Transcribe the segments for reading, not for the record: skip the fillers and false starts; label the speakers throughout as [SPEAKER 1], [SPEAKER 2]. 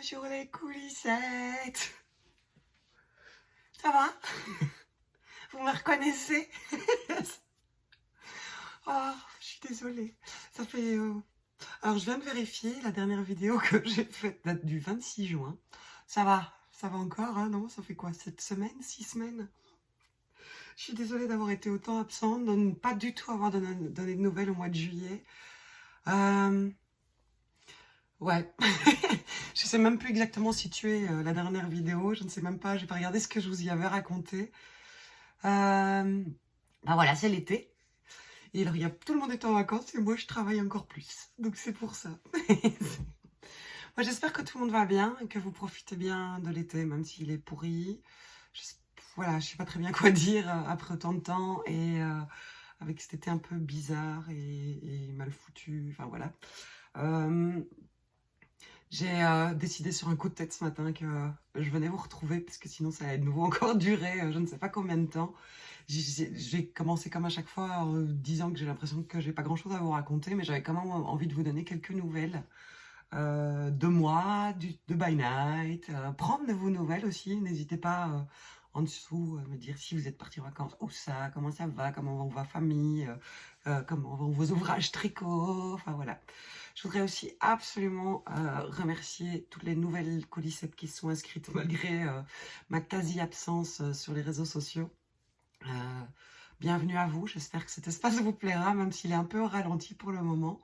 [SPEAKER 1] Bonjour les coulissettes. Ça va? Vous me reconnaissez? Oh, je suis désolée. Ça fait... Alors, je viens de vérifier, la dernière vidéo que j'ai faite date du 26 juin. Ça va encore, hein, non? Ça fait quoi, 7 semaines, 6 semaines? Je suis désolée d'avoir été autant absente, de ne pas du tout avoir donné de nouvelles au mois de juillet. Ouais, je sais même plus exactement situer la dernière vidéo, je ne sais même pas, j'ai pas regardé ce que je vous y avais raconté. Bah voilà, c'est l'été. Et alors, tout le monde est en vacances et moi, je travaille encore plus. Donc, c'est pour ça. Moi, j'espère que tout le monde va bien et que vous profitez bien de l'été, même s'il est pourri. Voilà, je sais pas très bien quoi dire après autant de temps et avec cet été un peu bizarre et mal foutu. Enfin, voilà. J'ai décidé sur un coup de tête ce matin que je venais vous retrouver parce que sinon ça allait de nouveau encore durer je ne sais pas combien de temps. J'ai commencé comme à chaque fois en disant que j'ai l'impression que j'ai pas grand chose à vous raconter, mais j'avais quand même envie de vous donner quelques nouvelles de moi, de By Night, prendre de vos nouvelles aussi. N'hésitez pas en dessous à me dire si vous êtes parti en vacances, où ça, comment ça va, comment vont vos familles, comment vont vos ouvrages tricot, enfin voilà. Je voudrais aussi absolument remercier toutes les nouvelles colissettes qui se sont inscrites malgré ma quasi-absence sur les réseaux sociaux. Bienvenue à vous, j'espère que cet espace vous plaira, même s'il est un peu au ralenti pour le moment.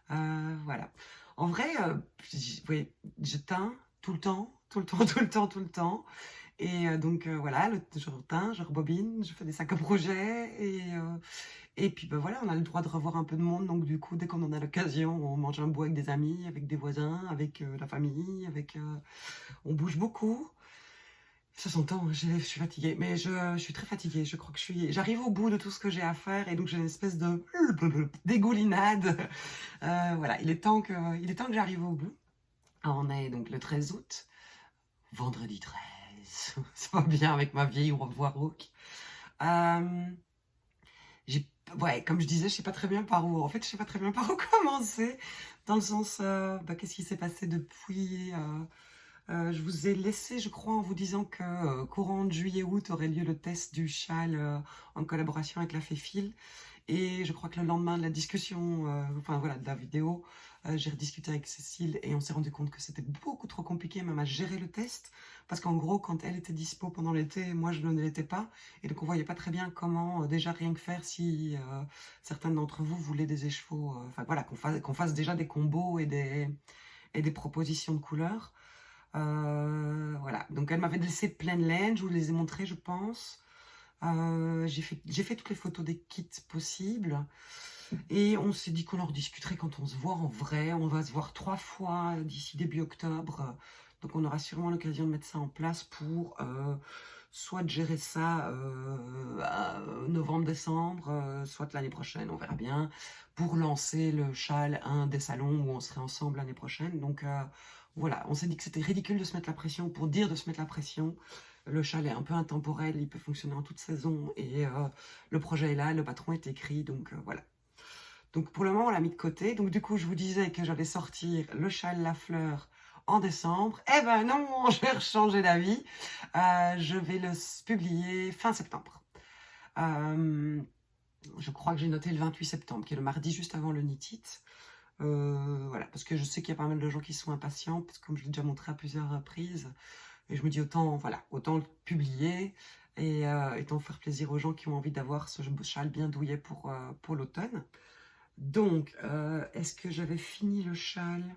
[SPEAKER 1] Voilà. En vrai, oui, je teins tout le temps, tout le temps, tout le temps, tout le temps. Et donc voilà, je teins, je rebobine, je fais des sacs à projet et puis ben voilà, on a le droit de revoir un peu de monde, donc du coup, dès qu'on en a l'occasion, on mange un bout avec des amis, avec des voisins, avec la famille, on bouge beaucoup. Ça s'entend, je suis fatiguée, mais je suis très fatiguée, je crois que j'arrive au bout de tout ce que j'ai à faire, et donc j'ai une espèce de dégoulinade. Voilà, il est temps que j'arrive au bout. Alors, on est donc le 13 août, vendredi 13, ça va bien avec ma vieille voix rauque. Euh, Ouais, comme je disais, je sais pas très bien par où. En fait, je sais pas très bien par où commencer. Dans le sens, qu'est-ce qui s'est passé depuis je vous ai laissé, je crois, en vous disant que courant de juillet-août aurait lieu le test du châle en collaboration avec la Féfil. Et je crois que le lendemain de la discussion, enfin voilà, de la vidéo, j'ai rediscuté avec Cécile et on s'est rendu compte que c'était beaucoup trop compliqué même à gérer le test. Parce qu'en gros, quand elle était dispo pendant l'été, moi je ne l'étais pas. Et donc on voyait pas très bien comment déjà rien que faire si certains d'entre vous voulaient des écheveaux. Enfin voilà, qu'on fasse déjà des combos et des propositions de couleurs. Voilà, donc elle m'avait laissé plein de laine, je vous les ai montrées je pense. J'ai fait toutes les photos des kits possibles et on s'est dit qu'on en rediscuterait quand on se voit en vrai. On va se voir 3 fois d'ici début octobre, donc on aura sûrement l'occasion de mettre ça en place pour soit de gérer ça novembre-décembre, soit l'année prochaine, on verra bien, pour lancer le châle, un des salons où on serait ensemble l'année prochaine. Donc voilà, on s'est dit que c'était ridicule de se mettre la pression pour dire de se mettre la pression. Le châle est un peu intemporel, il peut fonctionner en toute saison et le projet est là, le patron est écrit, donc voilà. Donc pour le moment, on l'a mis de côté. Donc du coup, je vous disais que j'allais sortir le châle La Fleur en décembre. Eh ben non, je vais changer d'avis. Je vais le publier fin septembre. Je crois que j'ai noté le 28 septembre, qui est le mardi juste avant le Nitit. Voilà, parce que je sais qu'il y a pas mal de gens qui sont impatients, parce que comme je l'ai déjà montré à plusieurs reprises, et je me dis autant le publier et autant faire plaisir aux gens qui ont envie d'avoir ce châle bien douillet pour l'automne. Donc, est-ce que j'avais fini le châle?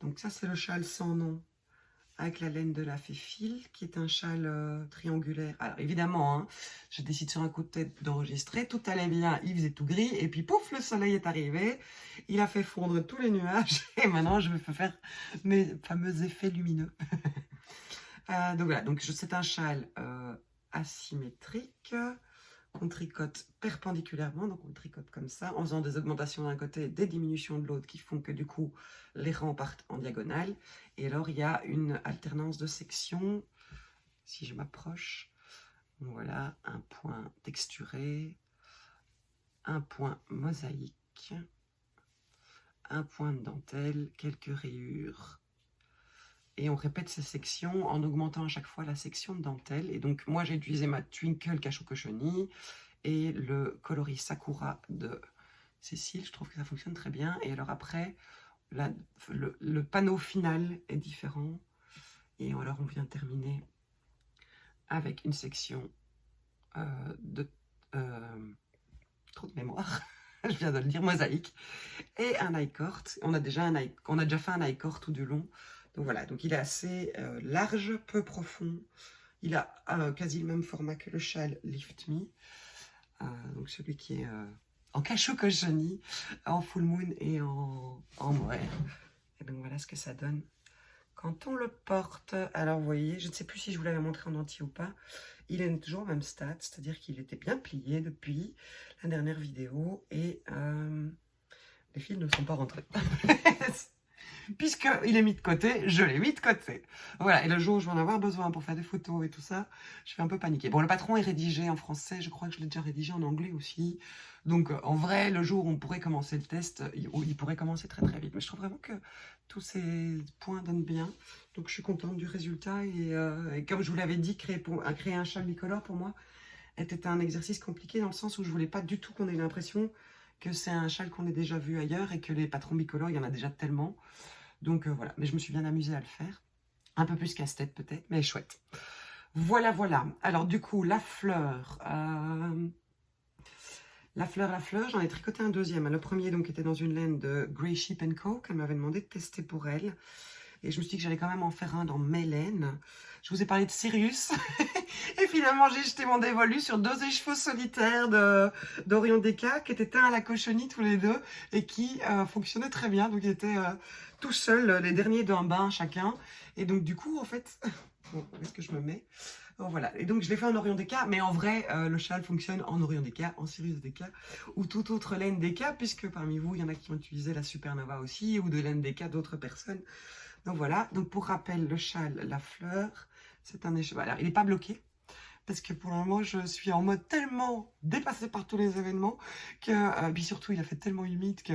[SPEAKER 1] Donc ça, c'est le châle sans nom, avec la laine de la Féfil, qui est un châle triangulaire. Alors évidemment, hein, je décide sur un coup de tête d'enregistrer, tout allait bien, il faisait tout gris, et puis pouf, le soleil est arrivé, il a fait fondre tous les nuages, et maintenant je vais faire mes fameux effets lumineux. Donc voilà, c'est un châle asymétrique, qu'on tricote perpendiculairement, donc on le tricote comme ça, en faisant des augmentations d'un côté et des diminutions de l'autre qui font que du coup les rangs partent en diagonale. Et alors il y a une alternance de sections, si je m'approche, voilà, un point texturé, un point mosaïque, un point de dentelle, quelques rayures Et on répète ces sections en augmentant à chaque fois la section de dentelle. Et donc, moi, j'ai utilisé ma Twinkle Cachou Cochonny et le coloris Sakura de Cécile. Je trouve que ça fonctionne très bien. Et alors après, le panneau final est différent. Et alors, on vient terminer avec une section de... trop de mémoire. Je viens de le dire, mosaïque. Et un I-cord. On a déjà fait un I-cord tout du long. Donc voilà, donc il est assez large, peu profond. Il a quasi le même format que le châle Lift Me. Donc celui qui est en cachou cochonny, en full moon et en mohair. Et donc voilà ce que ça donne quand on le porte. Alors vous voyez, je ne sais plus si je vous l'avais montré en entier ou pas. Il est toujours au même stade, c'est-à-dire qu'il était bien plié depuis la dernière vidéo et les fils ne sont pas rentrés. Puisqu'il est mis de côté, je l'ai mis de côté. Voilà, et le jour où je vais en avoir besoin pour faire des photos et tout ça, je fais un peu paniquer. Bon, le patron est rédigé en français, je crois que je l'ai déjà rédigé en anglais aussi. Donc, en vrai, le jour où on pourrait commencer le test, il pourrait commencer très très vite. Mais je trouve vraiment que tous ces points donnent bien. Donc, je suis contente du résultat. Et comme je vous l'avais dit, créer un châle bicolore, pour moi, était un exercice compliqué dans le sens où je voulais pas du tout qu'on ait l'impression que c'est un châle qu'on ait déjà vu ailleurs et que les patrons bicolores, il y en a déjà tellement. Donc voilà, mais je me suis bien amusée à le faire. Un peu plus casse-tête peut-être, mais chouette. Voilà, voilà. Alors du coup, la fleur, j'en ai tricoté un deuxième. Le premier donc était dans une laine de Grey Sheep Co. qu'elle m'avait demandé de tester pour elle. Et je me suis dit que j'allais quand même en faire un dans mes laines. Je vous ai parlé de Sirius. Et finalement, j'ai jeté mon dévolu sur 2 écheveaux solitaires d'Orion Deka, qui étaient teints à la cochonnie tous les deux, et qui fonctionnaient très bien. Donc, ils étaient tout seuls, les derniers d'un bain chacun. Et donc, du coup, en fait... Bon, où est-ce que je me mets? Oh, voilà. Et donc, je l'ai fait en Orion Deka, mais en vrai, le châle fonctionne en Orion Deka, en Sirius Deka, ou toute autre laine Deka, puisque parmi vous, il y en a qui ont utilisé la Supernova aussi, ou de laine Deka d'autres personnes. Donc voilà, donc pour rappel, le châle, la fleur, c'est un écheveau. Alors, il n'est pas bloqué, parce que pour le moment, je suis en mode tellement dépassée par tous les événements, que, puis surtout, il a fait tellement humide que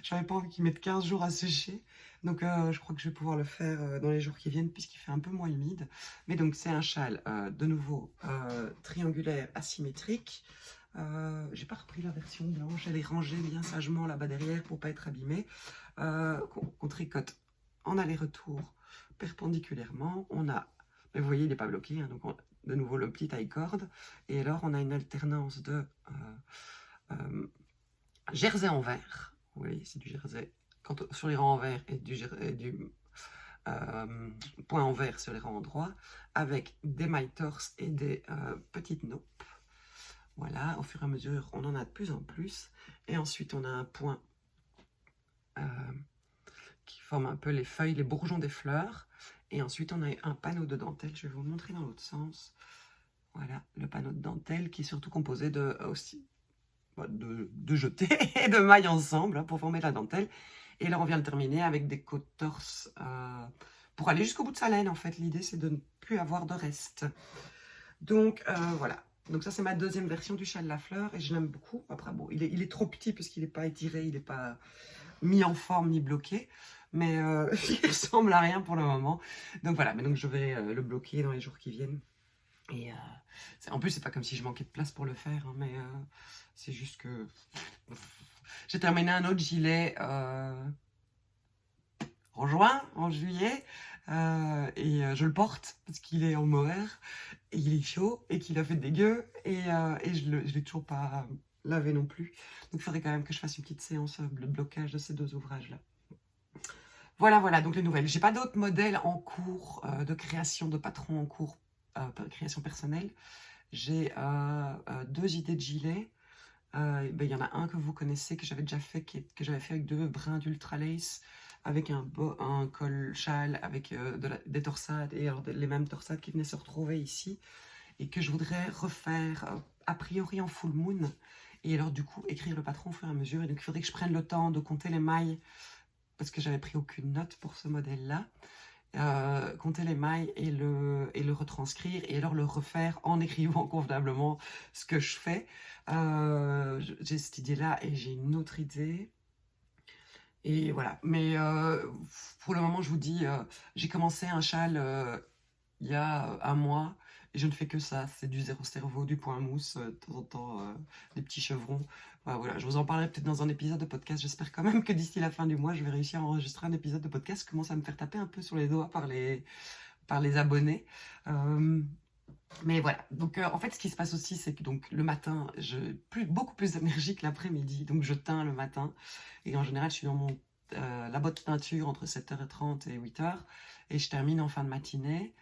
[SPEAKER 1] j'avais pas envie qu'il mette 15 jours à sécher. Donc je crois que je vais pouvoir le faire dans les jours qui viennent, puisqu'il fait un peu moins humide. Mais donc c'est un châle, de nouveau, triangulaire, asymétrique. J'ai pas repris la version blanche, elle est rangée bien sagement là-bas derrière pour pas être abîmée, qu'on tricote en aller-retour perpendiculairement. On a, mais vous voyez, il n'est pas bloqué, hein, donc de nouveau le petit I-cord. Et alors, on a une alternance de jersey en vert. Vous voyez, c'est du jersey sur les rangs en vert et du point en vert sur les rangs en droit, avec des mailles torse et des petites naupes. Voilà, au fur et à mesure, on en a de plus en plus. Et ensuite, on a un point qui forme un peu les feuilles, les bourgeons des fleurs. Et ensuite, on a un panneau de dentelle. Je vais vous le montrer dans l'autre sens. Voilà, le panneau de dentelle qui est surtout composé de jetés et de mailles ensemble, hein, pour former la dentelle. Et là, on vient le terminer avec des côtes torse pour aller jusqu'au bout de sa laine. En fait, l'idée, c'est de ne plus avoir de reste. Donc, voilà. Donc ça, c'est ma deuxième version du châle la fleur et je l'aime beaucoup. Après, bon, il est trop petit parce qu'il n'est pas étiré, il n'est pas mis en forme ni bloqué, mais il ressemble à rien pour le moment. Donc voilà, mais donc je vais le bloquer dans les jours qui viennent. Et en plus, c'est pas comme si je manquais de place pour le faire, hein, mais c'est juste que j'ai terminé un autre gilet en juin, en juillet, et je le porte parce qu'il est en mohair, et il est chaud, et qu'il a fait dégueu, et je l'ai toujours pas lavé non plus. Donc il faudrait quand même que je fasse une petite séance de blocage de ces 2 ouvrages-là. Voilà, voilà, donc les nouvelles. J'ai pas d'autres modèles en cours de création, de patrons en cours, création personnelle. J'ai 2 idées de gilets. Il y en a un que vous connaissez, que j'avais déjà fait, que j'avais fait avec 2 brins d'Ultra Lace, avec un col châle, avec des torsades, et alors les mêmes torsades qui venaient se retrouver ici, et que je voudrais refaire a priori en full moon, et alors du coup écrire le patron au fur et à mesure. Et donc il faudrait que je prenne le temps de compter les mailles, parce que j'avais pris aucune note pour ce modèle-là. Compter les mailles et le retranscrire, et alors le refaire en écrivant convenablement ce que je fais. J'ai cette idée-là, et j'ai une autre idée Et voilà. Mais pour le moment, je vous dis, j'ai commencé un châle il y a un mois et je ne fais que ça. C'est du zéro cerveau, du point mousse, de temps en temps, des petits chevrons. Voilà, je vous en parlerai peut-être dans un épisode de podcast. J'espère quand même que d'ici la fin du mois, je vais réussir à enregistrer un épisode de podcast. Je commence à me faire taper un peu sur les doigts par les abonnés. Mais voilà, donc en fait ce qui se passe aussi c'est que donc le matin, beaucoup plus d'énergie que l'après-midi, donc je teins le matin et en général je suis dans mon labo de teinture entre 7h30 et 8h et je termine en fin de matinée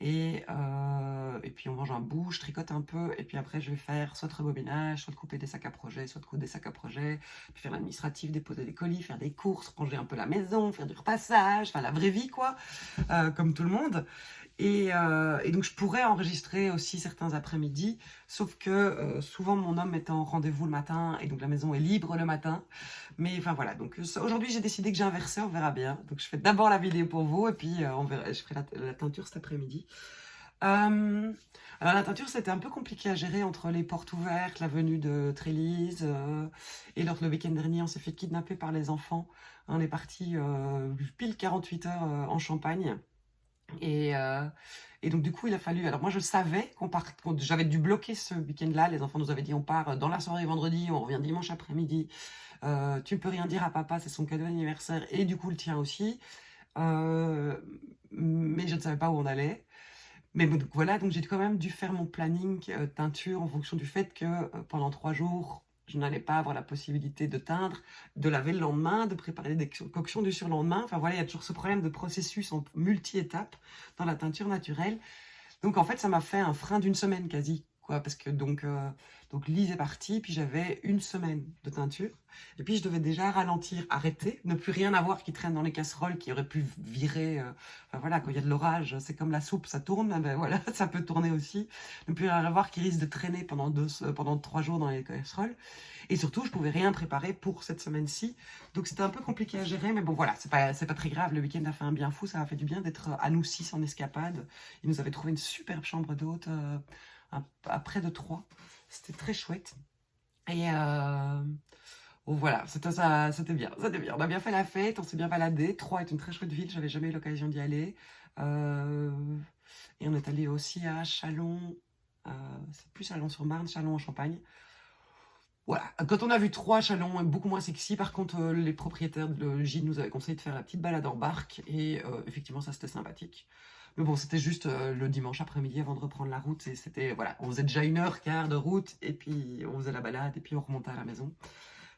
[SPEAKER 1] et puis on mange un bout, je tricote un peu et puis après je vais faire soit de rebobinage, soit de couper des sacs à projet, soit de coudre des sacs à projet, puis faire l'administratif, déposer des colis, faire des courses, ranger un peu la maison, faire du repassage, enfin la vraie vie quoi, comme tout le monde. Et donc je pourrais enregistrer aussi certains après-midi, sauf que souvent mon homme est en rendez-vous le matin et donc la maison est libre le matin. Mais enfin voilà, donc aujourd'hui j'ai décidé que j'inversais, on verra bien. Donc je fais d'abord la vidéo pour vous et puis on verra, je ferai la teinture cet après-midi. Alors la teinture c'était un peu compliqué à gérer entre les portes ouvertes, la venue de Trélise et lors le week-end dernier on s'est fait kidnapper par les enfants. On est parti pile 48 heures en Champagne. Et, euh, et donc, du coup, il a fallu. Alors, moi, je savais j'avais dû bloquer ce week-end-là. Les enfants nous avaient dit on part dans la soirée vendredi, on revient dimanche après-midi. Tu ne peux rien dire à papa, c'est son cadeau d'anniversaire et du coup, le tien aussi. Euh, mais je ne savais pas où on allait. Mais bon, donc, voilà, donc j'ai quand même dû faire mon planning teinture en fonction du fait que pendant 3 jours, je n'allais pas avoir la possibilité de teindre, de laver le lendemain, de préparer des coctions du surlendemain. Enfin voilà, il y a toujours ce problème de processus en multi-étapes dans la teinture naturelle. Donc en fait, ça m'a fait un frein d'une semaine quasi, quoi, parce que donc Lise est partie, puis j'avais une semaine de teinture, et puis je devais déjà ralentir, arrêter, ne plus rien avoir qui traîne dans les casseroles, qui aurait pu virer. Enfin voilà, quand il y a de l'orage, c'est comme la soupe, ça tourne, ben voilà, ça peut tourner aussi. Ne plus rien avoir qui risque de traîner pendant 3 jours dans les casseroles. Et surtout, je pouvais rien préparer pour cette semaine-ci, donc c'était un peu compliqué à gérer, mais bon voilà, c'est pas très grave. Le week-end a fait un bien fou, ça a fait du bien d'être à nous 6 en escapade. Ils nous avaient trouvé une superbe chambre d'hôte à près de Troyes. C'était très chouette. Et bon, voilà, c'était bien, c'était bien. On a bien fait la fête, on s'est bien baladé. Troyes est une très chouette ville, j'avais jamais eu l'occasion d'y aller. Euh, et on est allé aussi à Châlons, c'est plus Châlons-sur-Marne, Châlons en Champagne. Voilà, quand on a vu Troyes, Châlons est beaucoup moins sexy. Par contre, les propriétaires de gîte nous avaient conseillé de faire la petite balade en barque et effectivement, ça c'était sympathique. Mais bon, c'était juste le dimanche après-midi avant de reprendre la route et c'était voilà, on faisait déjà 1h15 de route et puis on faisait la balade et puis on remontait à la maison.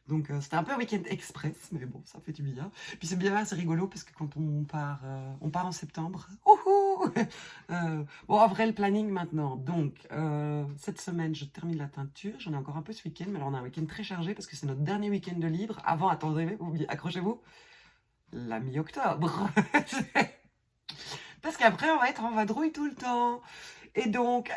[SPEAKER 1] Donc c'était un peu un week-end express, mais bon, ça fait du bien. Puis c'est bien, c'est rigolo parce que quand on part en septembre. Ouhou bon, en vrai, le planning maintenant. Donc, cette semaine, je termine la teinture. J'en ai encore un peu ce week-end, mais alors on a un week-end très chargé parce que c'est notre dernier week-end de libre. Avant, attendez, accrochez-vous, la mi-octobre. Parce qu'après, on va être en vadrouille tout le temps. Et donc,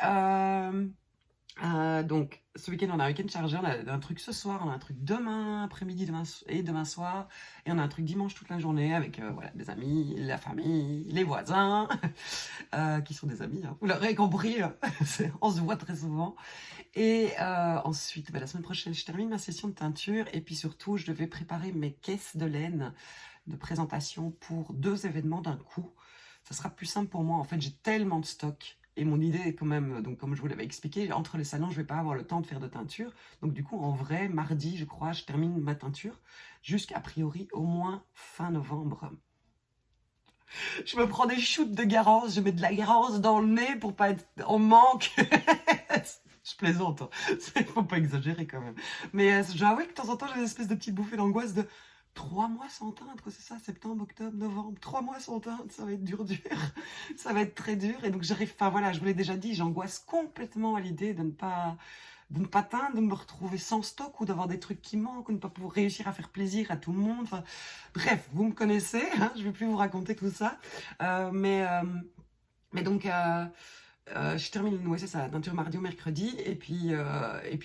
[SPEAKER 1] ce week-end, on a un week-end chargé. On a un truc ce soir, on a un truc demain après-midi demain soir. Et on a un truc dimanche toute la journée avec voilà, des amis, la famille, les voisins, qui sont des amis. Hein. Vous l'aurez compris, on se voit très souvent. Et ensuite, la semaine prochaine, je termine ma session de teinture. Et puis surtout, je devais préparer mes caisses de laine de présentation pour 2 événements d'un coup. Ça sera plus simple pour moi. En fait, j'ai tellement de stock. Et mon idée est quand même, donc comme je vous l'avais expliqué, entre les salons, je ne vais pas avoir le temps de faire de teinture. Donc du coup, en vrai, mardi, je crois, je termine ma teinture jusqu'à priori au moins fin novembre. Je me prends des shoots de Garance, je mets de la Garance dans le nez pour pas être en manque. Je plaisante, hein. Faut pas exagérer quand même. Mais j'avoue que de temps en temps, j'ai des espèces de petites bouffées d'angoisse de 3 mois sans teindre, c'est ça, septembre, octobre, novembre, 3 mois sans teindre, ça va être dur, ça va être très dur. Et donc j'arrive, enfin voilà, je vous l'ai déjà dit, j'angoisse complètement à l'idée de ne pas teindre, de me retrouver sans stock ou d'avoir des trucs qui manquent ou de ne pas pouvoir réussir à faire plaisir à tout le monde. Enfin, bref, vous me connaissez, hein, je ne vais plus vous raconter tout ça. Mais donc, je termine, ouais, c'est ça, la teinture mardi ou mercredi. Et puis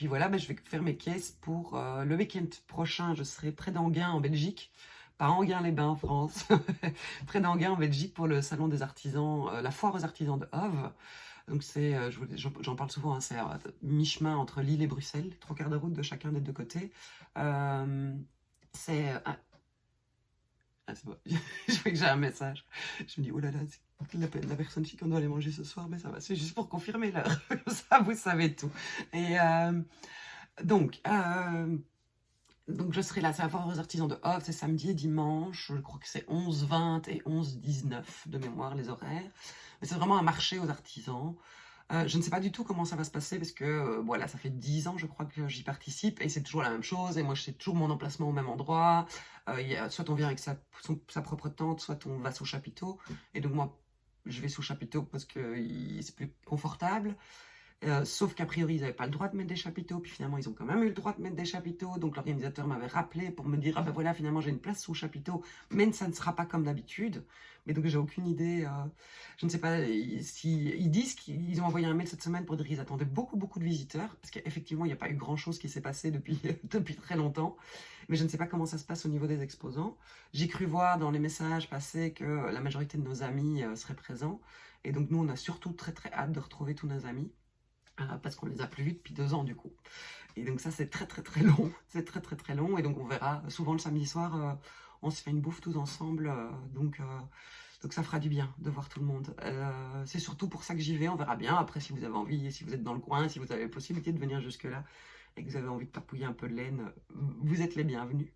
[SPEAKER 1] voilà, je vais faire mes caisses pour le week-end prochain. Je serai près d'Enghien en Belgique. Pas Enghien-les-Bains en France. Près d'Enghien en Belgique pour le salon des artisans, la foire aux artisans de Hove. Donc c'est, j'en parle souvent, hein, c'est mi-chemin entre Lille et Bruxelles, 3 quarts de route de chacun des 2 côtés. C'est Ah, c'est bon. Je vois que j'ai un message. Je me dis, oh là là, c'est la personne chez qui on doit aller manger ce soir, mais ça va, c'est juste pour confirmer l'heure. Ça, vous savez tout. Et donc, euh, donc, je serai là, ça va voir aux artisans de Hof, c'est samedi et dimanche. Je crois que c'est 11h20 et 11h19 de mémoire, les horaires. Mais c'est vraiment un marché aux artisans. Je ne sais pas du tout comment ça va se passer parce que voilà, ça fait 10 ans, je crois, que j'y participe et c'est toujours la même chose. Et moi, je sais toujours mon emplacement au même endroit. Soit on vient avec sa propre tente, soit on va sous chapiteau. Et donc, moi, je vais sous chapiteau parce que c'est plus confortable. Sauf qu'a priori, ils n'avaient pas le droit de mettre des chapiteaux, puis finalement, ils ont quand même eu le droit de mettre des chapiteaux. Donc, l'organisateur m'avait rappelé pour me dire, ah ben voilà, finalement, j'ai une place sous chapiteau, mais ça ne sera pas comme d'habitude. Mais donc, j'ai aucune idée. Je ne sais pas si ils disent qu'ils ont envoyé un mail cette semaine pour dire qu'ils attendaient beaucoup, beaucoup de visiteurs, parce qu'effectivement, il n'y a pas eu grand-chose qui s'est passé depuis, depuis très longtemps. Mais je ne sais pas comment ça se passe au niveau des exposants. J'ai cru voir dans les messages passés que la majorité de nos amis seraient présents. Et donc, nous, on a surtout très, très hâte de retrouver tous nos amis. Parce qu'on les a plus vus depuis 2 ans du coup. Et donc ça c'est très très très long, c'est très très très long et donc on verra, souvent le samedi soir on se fait une bouffe tous ensemble, donc ça fera du bien de voir tout le monde. C'est surtout pour ça que j'y vais, on verra bien, après si vous avez envie, si vous êtes dans le coin, si vous avez la possibilité de venir jusque là et que vous avez envie de papouiller un peu de laine, vous êtes les bienvenus.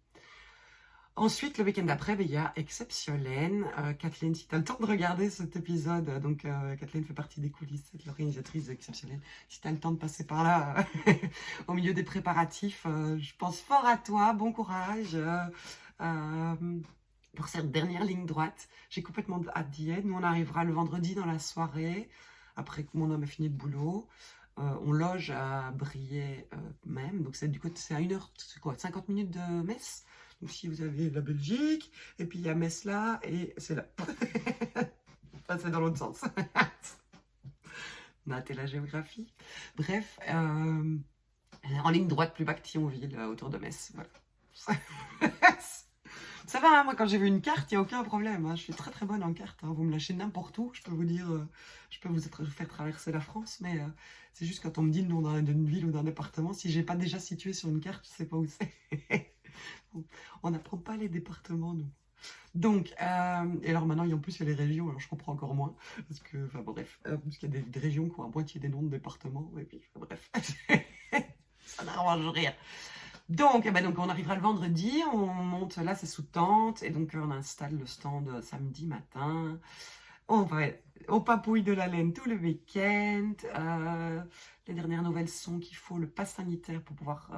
[SPEAKER 1] Ensuite, le week-end d'après, il y a Exceptiolène. Kathleen, si tu as le temps de regarder cet épisode, donc Kathleen fait partie des coulisses, c'est l'organisatrice d'Exceptiolène. Si tu as le temps de passer par là, au milieu des préparatifs, je pense fort à toi, bon courage pour cette dernière ligne droite. J'ai complètement hâte d'y être. Nous, on arrivera le vendredi dans la soirée, après que mon homme ait fini le boulot. On loge à Briey même, donc c'est du coup, c'est à 1h, c'est quoi, 50 minutes de Metz. Donc si vous avez la Belgique, et puis il y a Metz là, et c'est là. Enfin, c'est dans l'autre sens. Maths et la géographie. Bref, en ligne droite plus bas que Thionville, autour de Metz. Voilà. Ça va, hein, moi quand j'ai vu une carte, il n'y a aucun problème. Hein. Je suis très très bonne en carte. Hein. Vous me lâchez n'importe où, je peux vous dire, je peux vous faire traverser la France, mais c'est juste quand on me dit le nom d'une ville ou d'un département, si j'ai pas déjà situé sur une carte, je sais pas où c'est. On n'apprend pas les départements, nous. Donc, et alors maintenant, en plus, il y a les régions, alors je comprends encore moins, parce que, enfin bref, parce qu'il y a des régions qui ont à moitié des noms de départements, et puis, enfin, bref, ça n'arrange rien. Donc, donc, on arrivera le vendredi, on monte, là c'est sous tente, et donc on installe le stand samedi matin, on papouille de la laine tout le week-end, les dernières nouvelles sont qu'il faut le pass sanitaire pour pouvoir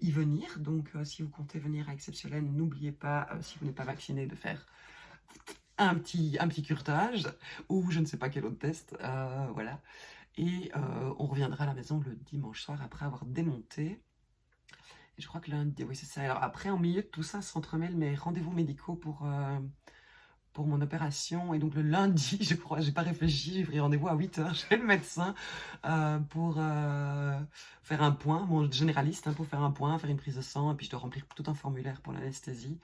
[SPEAKER 1] y venir. Donc, si vous comptez venir à Exceptiolène, n'oubliez pas, si vous n'êtes pas vacciné, de faire un petit curtage ou je ne sais pas quel autre test. Voilà. Et on reviendra à la maison le dimanche soir après avoir démonté. Et je crois que lundi, oui, c'est ça. Alors, après, en milieu de tout ça, s'entremêlent mes rendez-vous médicaux pour mon opération. Et donc le lundi, je crois, j'ai pas réfléchi, j'ai pris rendez-vous à 8h chez le médecin pour faire un point, mon généraliste, hein, pour faire un point, faire une prise de sang, et puis je dois remplir tout un formulaire pour l'anesthésie.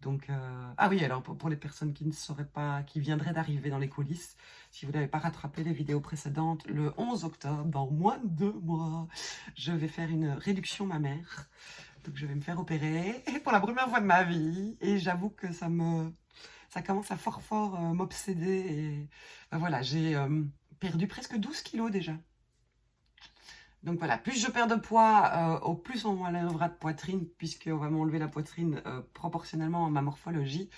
[SPEAKER 1] Donc, ah oui, alors pour les personnes qui ne sauraient pas, qui viendraient d'arriver dans les coulisses, si vous n'avez pas rattrapé les vidéos précédentes, le 11 octobre, dans moins de 2 mois, je vais faire une réduction mammaire. Donc je vais me faire opérer pour la première fois de ma vie, et j'avoue que ça commence à fort m'obséder. Et ben voilà, j'ai perdu presque 12 kilos déjà. Donc voilà, plus je perds de poids, au plus on m'enlèvera de poitrine, puisqu'on va m'enlever la poitrine proportionnellement à ma morphologie.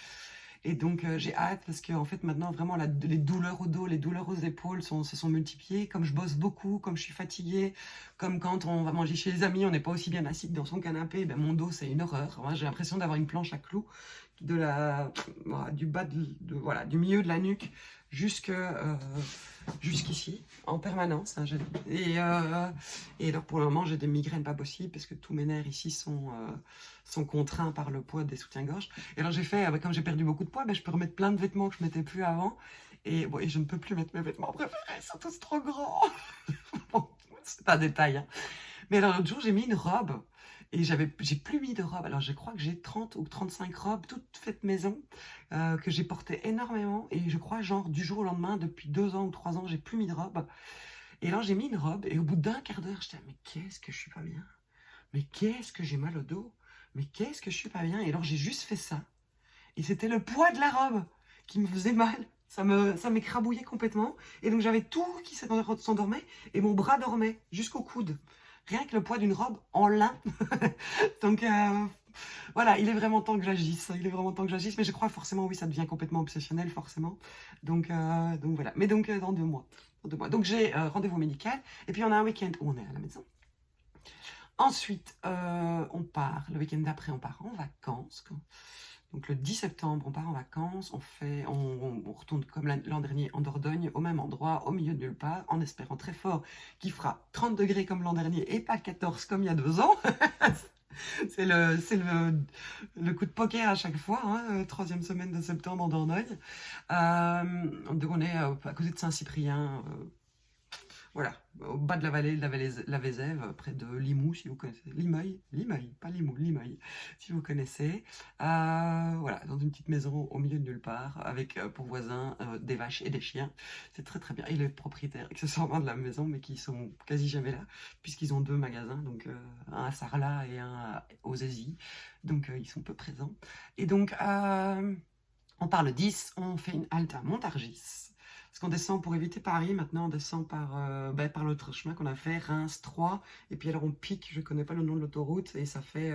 [SPEAKER 1] Et donc j'ai hâte parce que en fait maintenant vraiment les douleurs au dos, les douleurs aux épaules se sont multipliées. Comme je bosse beaucoup, comme je suis fatiguée, comme quand on va manger chez les amis, on n'est pas aussi bien assis que dans son canapé, ben mon dos c'est une horreur. J'ai l'impression d'avoir une planche à clous du bas voilà, du milieu de la nuque jusqu'ici en permanence. Hein, et alors pour le moment j'ai des migraines pas possibles parce que tous mes nerfs ici sont contraints par le poids des soutiens-gorge. Et alors j'ai fait, comme j'ai perdu beaucoup de poids, je peux remettre plein de vêtements que je mettais plus avant. Et, bon, et je ne peux plus mettre mes vêtements préférés, ils sont tous trop grands. Bon, c'est un détail. Hein. Mais alors l'autre jour j'ai mis une robe. Et j'ai plus mis de robe. Alors je crois que j'ai 30 ou 35 robes, toutes faites maison, que j'ai portées énormément. Et je crois, genre, du jour au lendemain, depuis 2 ans ou 3 ans, j'ai plus mis de robe. Et alors j'ai mis une robe, et au bout d'un quart d'heure, j'étais, mais qu'est-ce que je suis pas bien? Mais qu'est-ce que j'ai mal au dos? Mais qu'est-ce que je suis pas bien? Et alors j'ai juste fait ça. Et c'était le poids de la robe qui me faisait mal. Ça m'écrabouillait complètement. Et donc j'avais tout qui s'endormait et mon bras dormait jusqu'au coude. Rien que le poids d'une robe en lin. Donc voilà, il est vraiment temps que j'agisse. Il est vraiment temps que j'agisse. Mais je crois forcément, oui, ça devient complètement obsessionnel, forcément. Donc voilà. Mais donc dans 2 mois. Dans 2 mois. Donc j'ai rendez-vous médical. Et puis on a un week-end où on est à la maison. Ensuite, on part. Le week-end d'après, on part en vacances. Donc le 10 septembre, on part en vacances, on retourne comme l'an dernier en Dordogne, au même endroit, au milieu de nulle part, en espérant très fort qu'il fera 30 degrés comme l'an dernier et pas 14 comme il y a 2 ans. C'est le coup de poker à chaque fois, hein, 3e semaine de septembre en Dordogne. Donc on est à côté de Saint-Cyprien, voilà, au bas de la vallée de la Vézève, près de Limoux, si vous connaissez. Limeuil, pas Limoux, Limeuil, si vous connaissez. Voilà, dans une petite maison au milieu de nulle part, avec pour voisins des vaches et des chiens. C'est très très bien. Et les propriétaires, accessoirement de la maison, mais qui sont quasi jamais là, puisqu'ils ont 2 magasins, donc un à Sarlat et un aux Aisies. Donc ils sont peu présents. Et donc, on part le 10, on fait une halte à Montargis. Parce qu'on descend pour éviter Paris, maintenant on descend par l'autre chemin qu'on a fait, Reims 3, et puis alors on pique, je ne connais pas le nom de l'autoroute, et ça fait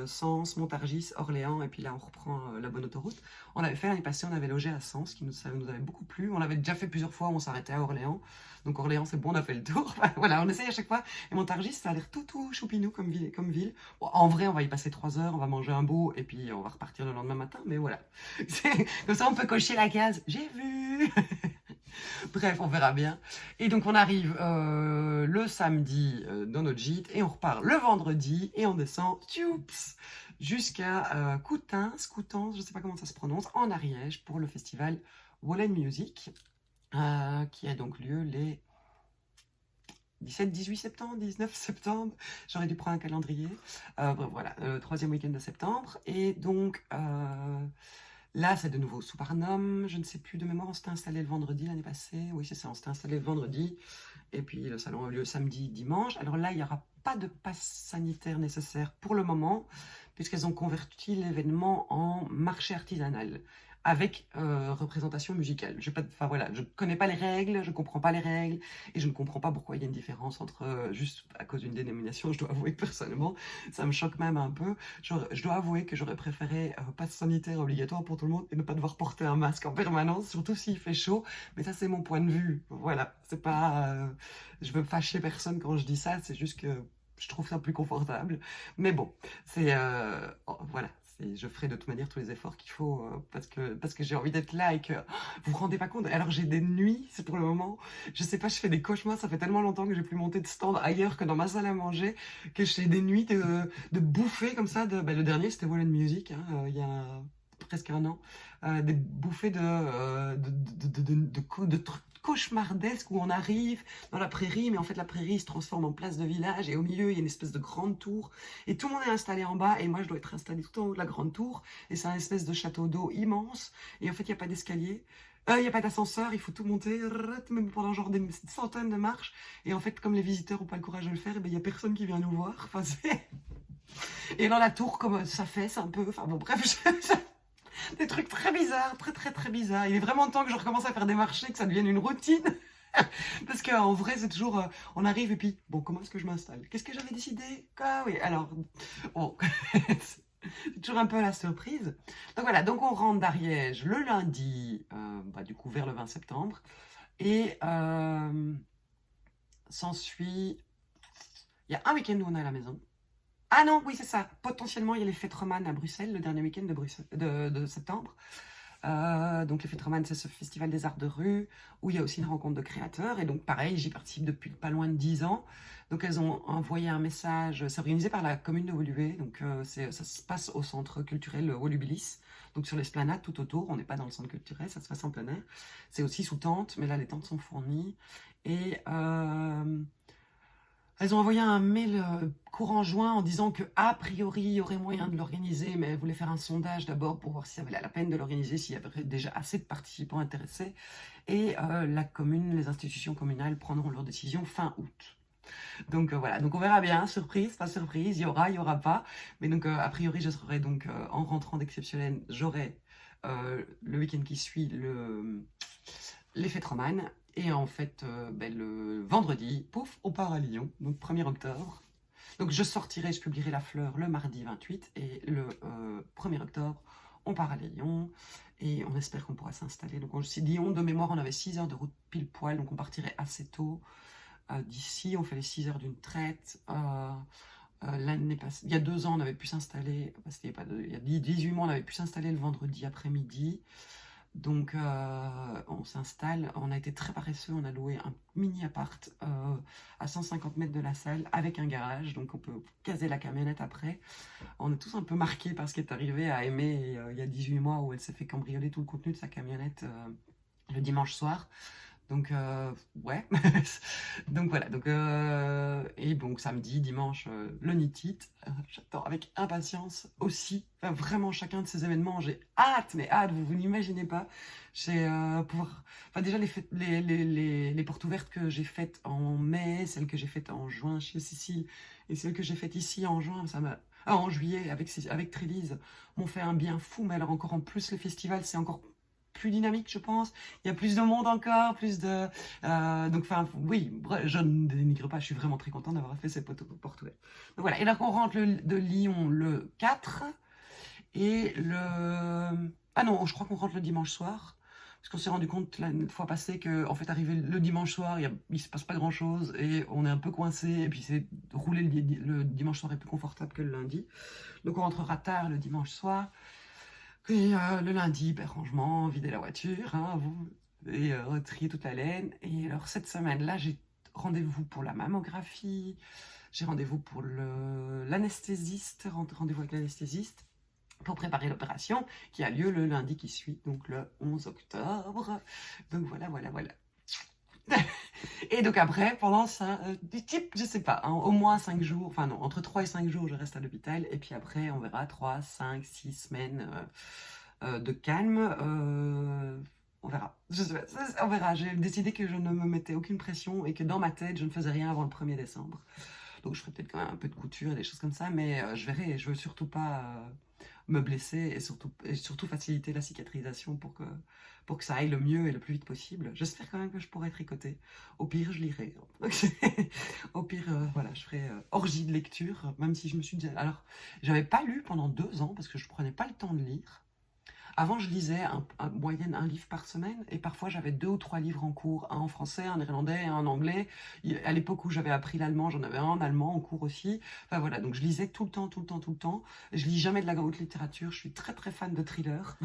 [SPEAKER 1] Sens, Montargis, Orléans, et puis là on reprend la bonne autoroute. On l'avait fait l'année passée, on avait logé à Sens, ça nous avait beaucoup plu, on l'avait déjà fait plusieurs fois, on s'arrêtait à Orléans, donc Orléans c'est bon, on a fait le tour, voilà, on essaye à chaque fois, et Montargis ça a l'air tout choupinou comme ville. Bon, en vrai on va y passer 3 heures, on va manger un bout, et puis on va repartir le lendemain matin, mais voilà, comme ça on peut cocher la case, j'ai vu. Bref, on verra bien. Et donc on arrive le samedi dans notre gîte et on repart le vendredi et on descend jusqu'à Coutances, je ne sais pas comment ça se prononce, en Ariège pour le festival Wallen Music qui a donc lieu les 17, 18 septembre, 19 septembre, j'aurais dû prendre un calendrier. Voilà, le 3e week-end de septembre. Et donc là, c'est de nouveau sous Barnum. Je ne sais plus de mémoire, on s'était installé le vendredi l'année passée. Oui, c'est ça, on s'était installé le vendredi. Et puis le salon a lieu samedi, dimanche. Alors là, il n'y aura pas de passe sanitaire nécessaire pour le moment, puisqu'elles ont converti l'événement en marché artisanal avec représentation musicale. Je ne connais pas les règles, je ne comprends pas les règles, et je ne comprends pas pourquoi il y a une différence entre, juste à cause d'une dénomination, je dois avouer que personnellement, ça me choque même un peu. Je dois avouer que j'aurais préféré passe sanitaire obligatoire pour tout le monde et ne pas devoir porter un masque en permanence, surtout s'il fait chaud, mais ça c'est mon point de vue, voilà, c'est pas... je veux fâcher personne quand je dis ça, c'est juste que je trouve ça plus confortable, mais bon, voilà. Je ferai de toute manière tous les efforts qu'il faut parce que j'ai envie d'être là et que vous vous rendez pas compte. Alors j'ai des nuits, c'est pour le moment. Je sais pas, je fais des cauchemars. Ça fait tellement longtemps que j'ai plus monté de stand ailleurs que dans ma salle à manger que j'ai des nuits de bouffer comme ça. Le dernier c'était Wallen Music il y a presque un an. Des bouffées de trucs cauchemardesque où on arrive dans la prairie, mais en fait la prairie se transforme en place de village et au milieu il y a une espèce de grande tour et tout le monde est installé en bas et moi je dois être installé tout en haut de la grande tour et c'est un espèce de château d'eau immense et en fait il n'y a pas d'escalier, il n'y a pas d'ascenseur, il faut tout monter même pendant genre des centaines de marches et en fait comme les visiteurs n'ont pas le courage de le faire, il n'y a personne qui vient nous voir, enfin, et dans la tour comme ça fait, c'est un peu, enfin bon bref, des trucs très bizarres, très bizarres. Il est vraiment temps que je recommence à faire des marchés, que ça devienne une routine. Parce qu'en vrai, c'est toujours... on arrive et puis, bon, comment est-ce que je m'installe? Qu'est-ce que j'avais décidé? Ah oui, alors... Bon, c'est toujours un peu la surprise. Donc voilà, donc on rentre d'Ariège le lundi, du coup vers le 20 septembre. Et s'ensuit... Il y a un week-end où on est à la maison. Ah non, oui, c'est ça. Potentiellement, il y a les Fêtes Romanes à Bruxelles, le dernier week-end de septembre. Donc les Fêtes Romanes, c'est ce festival des arts de rue où il y a aussi une rencontre de créateurs. Et donc pareil, j'y participe depuis pas loin de 10 ans. Donc elles ont envoyé un message, c'est organisé par la commune de Woluwe. Donc ça se passe au centre culturel Wolubilis. Donc sur l'esplanade tout autour, on n'est pas dans le centre culturel, ça se passe en plein air. C'est aussi sous tente, mais là les tentes sont fournies. Et... elles ont envoyé un mail courant juin en disant que a priori il y aurait moyen de l'organiser, mais elles voulaient faire un sondage d'abord pour voir si ça valait la peine de l'organiser, s'il y avait déjà assez de participants intéressés. Et la commune, les institutions communales prendront leur décision fin août. Donc voilà, donc on verra bien, surprise, pas surprise, il y aura pas. Mais donc a priori, je serai donc en rentrant d'exceptionnel, j'aurai le week-end qui suit l'effet Troman. Et en fait, le vendredi, pouf, on part à Lyon, donc 1er octobre. Donc je sortirai, je publierai La Fleur le mardi 28 et le 1er octobre, on part à Lyon et on espère qu'on pourra s'installer. Donc si Lyon, de mémoire, on avait 6 heures de route pile poil, donc on partirait assez tôt. D'ici, on fait les 6 heures d'une traite. L'année passée, il y a 2 ans, on avait pu s'installer, il y a 18 mois, on avait pu s'installer le vendredi après-midi. Donc, on s'installe, on a été très paresseux, on a loué un mini appart à 150 mètres de la salle avec un garage, donc on peut caser la camionnette après. On est tous un peu marqués par ce qui est arrivé à Aimée il y a 18 mois où elle s'est fait cambrioler tout le contenu de sa camionnette le dimanche soir. Donc, ouais. Donc voilà. Donc, et donc samedi, dimanche, le Nitite. J'attends avec impatience aussi. Enfin, vraiment, chacun de ces événements, j'ai hâte, mais hâte, vous n'imaginez pas. J'ai pouvoir. Enfin, déjà, les portes ouvertes que j'ai faites en mai, celles que j'ai faites en juin chez Cécile, et celles que j'ai faites ici en juin, en juillet avec Trélise, m'ont fait un bien fou. Mais alors, encore en plus, les festivals, c'est encore plus dynamique, je pense. Il y a plus de monde encore, plus de... donc, enfin, oui, je ne dénigre pas, je suis vraiment très contente d'avoir fait ces portes ouvertes. Donc voilà, et là, on rentre de Lyon le 4, et le... Ah non, je crois qu'on rentre le dimanche soir, parce qu'on s'est rendu compte la fois passée qu'en fait, arrivé le dimanche soir, il se passe pas grand-chose, et on est un peu coincé, et puis c'est rouler le dimanche soir est plus confortable que le lundi. Donc on rentrera tard le dimanche soir. Et le lundi, rangement, vider la voiture, hein, et trier toute la laine. Et alors cette semaine-là, j'ai rendez-vous pour la mammographie, j'ai rendez-vous pour l'anesthésiste, rendez-vous avec l'anesthésiste pour préparer l'opération qui a lieu le lundi qui suit, donc le 11 octobre. Donc voilà, voilà, voilà. Et donc après, pendant ça, du type, je sais pas, hein, au moins 5 jours, enfin non, entre 3 et 5 jours, je reste à l'hôpital, et puis après, on verra 3, 5, 6 semaines de calme, on verra. Je sais pas, on verra. J'ai décidé que je ne me mettais aucune pression et que dans ma tête, je ne faisais rien avant le 1er décembre. Donc je ferai peut-être quand même un peu de couture et des choses comme ça, mais je verrai, je veux surtout pas me blesser et surtout faciliter la cicatrisation pour que ça aille le mieux et le plus vite possible. J'espère quand même que je pourrai tricoter. Au pire, je lirai. Au pire, voilà, je ferai orgie de lecture, même si je me suis dit... Alors, j'avais pas lu pendant 2 ans parce que je prenais pas le temps de lire. Avant, je lisais en moyenne un livre par semaine, et parfois j'avais 2 ou 3 livres en cours, un en français, un en néerlandais, un en anglais. À l'époque où j'avais appris l'allemand, j'en avais un en allemand en cours aussi. Enfin voilà, donc je lisais tout le temps, tout le temps, tout le temps. Je lis jamais de la haute littérature, je suis très très fan de thrillers.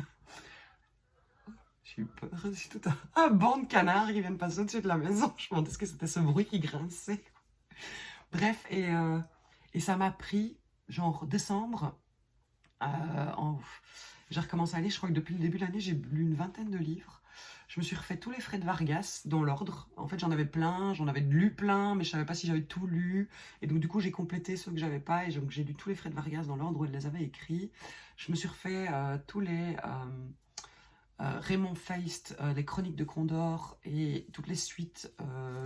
[SPEAKER 1] J'ai eu peur, c'est tout un banc de canards qui viennent passer au-dessus de la maison. Je me demandais ce que c'était ce bruit qui grinçait. Bref, et ça m'a pris, genre décembre, j'ai recommencé à lire, je crois que depuis le début de l'année, j'ai lu une vingtaine de livres. Je me suis refait tous les Fred Vargas dans l'ordre. En fait, j'en avais plein, j'en avais lu plein, mais je savais pas si j'avais tout lu. Et donc, du coup, j'ai complété ceux que j'avais pas, et donc j'ai lu tous les Fred Vargas dans l'ordre où elle les avait écrits. Je me suis refait tous les Raymond Feist, les Chroniques de Condor, et toutes les suites,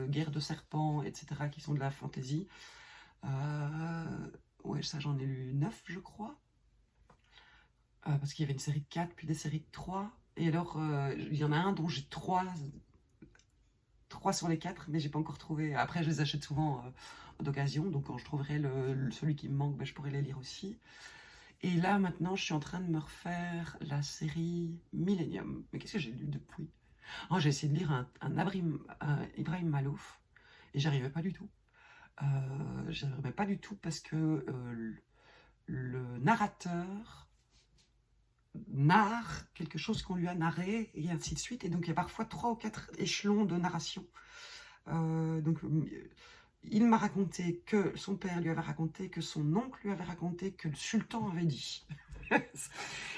[SPEAKER 1] Guerre de serpents, etc., qui sont de la fantasy. Ouais, ça, j'en ai lu 9, je crois. Parce qu'il y avait une série de 4, puis des séries de 3. Et alors, il y en a un dont j'ai 3 sur les 4, mais j'ai pas encore trouvé. Après, je les achète souvent d'occasion, donc quand je trouverai celui qui me manque, je pourrai les lire aussi. Et là, maintenant, je suis en train de me refaire la série Millennium. Mais qu'est-ce que j'ai lu depuis? Oh, j'ai essayé de lire un Ibrahim Malouf, et j'arrivais pas du tout. J'arrivais pas du tout parce que le narrateur narre quelque chose qu'on lui a narré, et ainsi de suite. Et donc, il y a parfois 3 ou 4 échelons de narration. Donc, il m'a raconté que son père lui avait raconté, que son oncle lui avait raconté, que le sultan avait dit.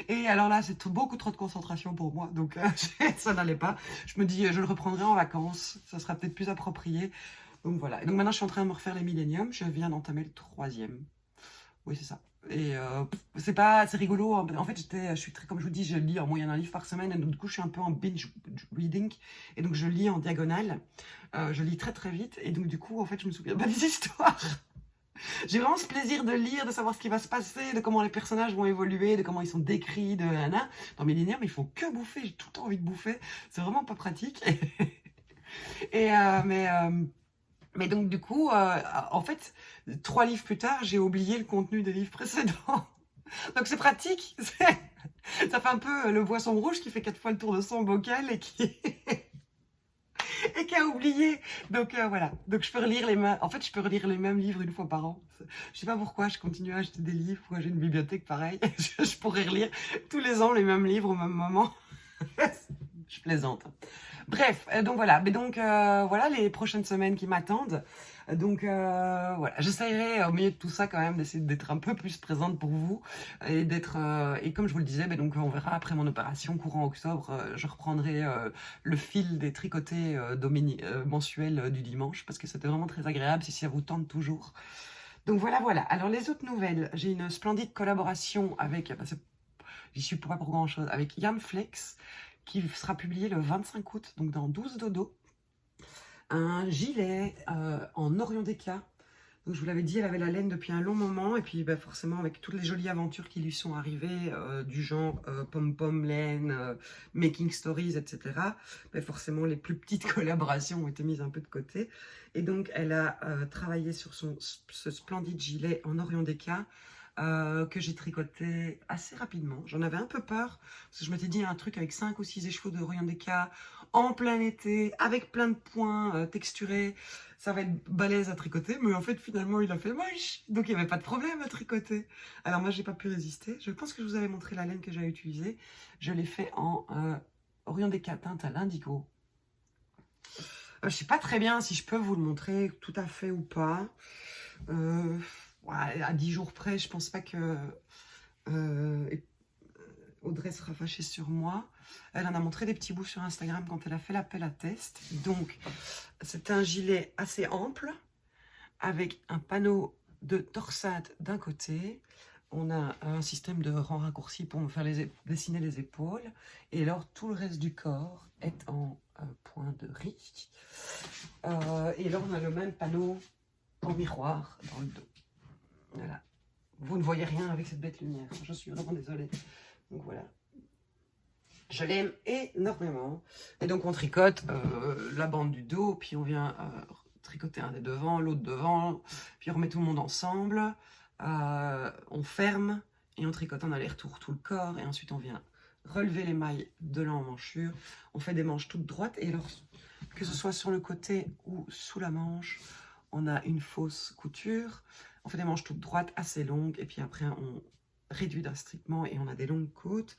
[SPEAKER 1] Et alors là, c'est beaucoup trop de concentration pour moi, donc ça n'allait pas. Je me dis, je le reprendrai en vacances, ça sera peut-être plus approprié. Donc voilà. Et donc maintenant, je suis en train de me refaire les Millennium. Je viens d'entamer le 3e. Oui, c'est ça. c'est rigolo. En fait, je suis très, comme je vous dis, je lis en moyenne un livre par semaine. Et donc, du coup, je suis un peu en binge reading. Et donc, je lis en diagonale. Je lis très, très vite. Et donc, du coup, en fait, je me souviens pas des histoires. J'ai vraiment ce plaisir de lire, de savoir ce qui va se passer, de comment les personnages vont évoluer, de comment ils sont décrits, de nana. Dans Millennium, ils font que bouffer. J'ai tout le temps envie de bouffer. C'est vraiment pas pratique. Et, mais donc, du coup, en fait, 3 livres plus tard, j'ai oublié le contenu des livres précédents. Donc, c'est pratique. Ça fait un peu le boisson rouge qui fait 4 fois le tour de son bocal et qui, et qui a oublié. Donc, voilà. Donc, je peux relire les mêmes. En fait, je peux relire les mêmes livres une fois par an. Je sais pas pourquoi je continue à acheter des livres. Pourquoi j'ai une bibliothèque pareille. Je pourrais relire tous les ans les mêmes livres au même moment. Je plaisante. Bref, donc voilà. Mais donc voilà les prochaines semaines qui m'attendent. Donc voilà, j'essaierai au milieu de tout ça quand même d'essayer d'être un peu plus présente pour vous et d'être et comme je vous le disais, donc on verra après mon opération courant octobre, je reprendrai le fil des tricotés mensuels du dimanche parce que c'était vraiment très agréable si ça vous tente toujours. Donc voilà, voilà. Alors les autres nouvelles, j'ai une splendide collaboration avec, j'y suis pas pour grand chose, avec Yann Flex qui sera publié le 25 août, donc dans 12 dodo. Un gilet en Orion Déca. Donc je vous l'avais dit, elle avait la laine depuis un long moment, et puis forcément avec toutes les jolies aventures qui lui sont arrivées, du genre pom-pom laine, making stories, etc. Forcément les plus petites collaborations ont été mises un peu de côté. Et donc elle a travaillé sur ce splendide gilet en Orion Déca, que j'ai tricoté assez rapidement. J'en avais un peu peur, parce que je m'étais dit un truc avec 5 ou 6 écheveaux de Orion Déca, en plein été, avec plein de points texturés, ça va être balèze à tricoter, mais en fait finalement il a fait moche, donc il n'y avait pas de problème à tricoter. Alors moi j'ai pas pu résister, je pense que je vous avais montré la laine que j'ai utilisée, je l'ai fait en Orion Déca teinte à l'indigo. Je sais pas très bien si je peux vous le montrer tout à fait ou pas. À 10 jours près, je pense pas que Audrey sera fâchée sur moi. Elle en a montré des petits bouts sur Instagram quand elle a fait l'appel à test. Donc, c'est un gilet assez ample, avec un panneau de torsade d'un côté. On a un système de rang raccourci pour me faire dessiner les épaules. Et alors, tout le reste du corps est en point de riz. Et là, on a le même panneau en miroir dans le dos. Voilà. Vous ne voyez rien avec cette bête lumière. Je suis vraiment désolée. Donc voilà. Je l'aime énormément. Et donc on tricote la bande du dos, puis on vient tricoter un des devants, l'autre devant, puis on remet tout le monde ensemble. On ferme et on tricote en aller-retour tout le corps. Et ensuite on vient relever les mailles de l'emmanchure. On fait des manches toutes droites. Et alors, que ce soit sur le côté ou sous la manche, on a une fausse couture. On fait des manches toutes droites, assez longues. Et puis après, on réduit drastiquement et on a des longues côtes.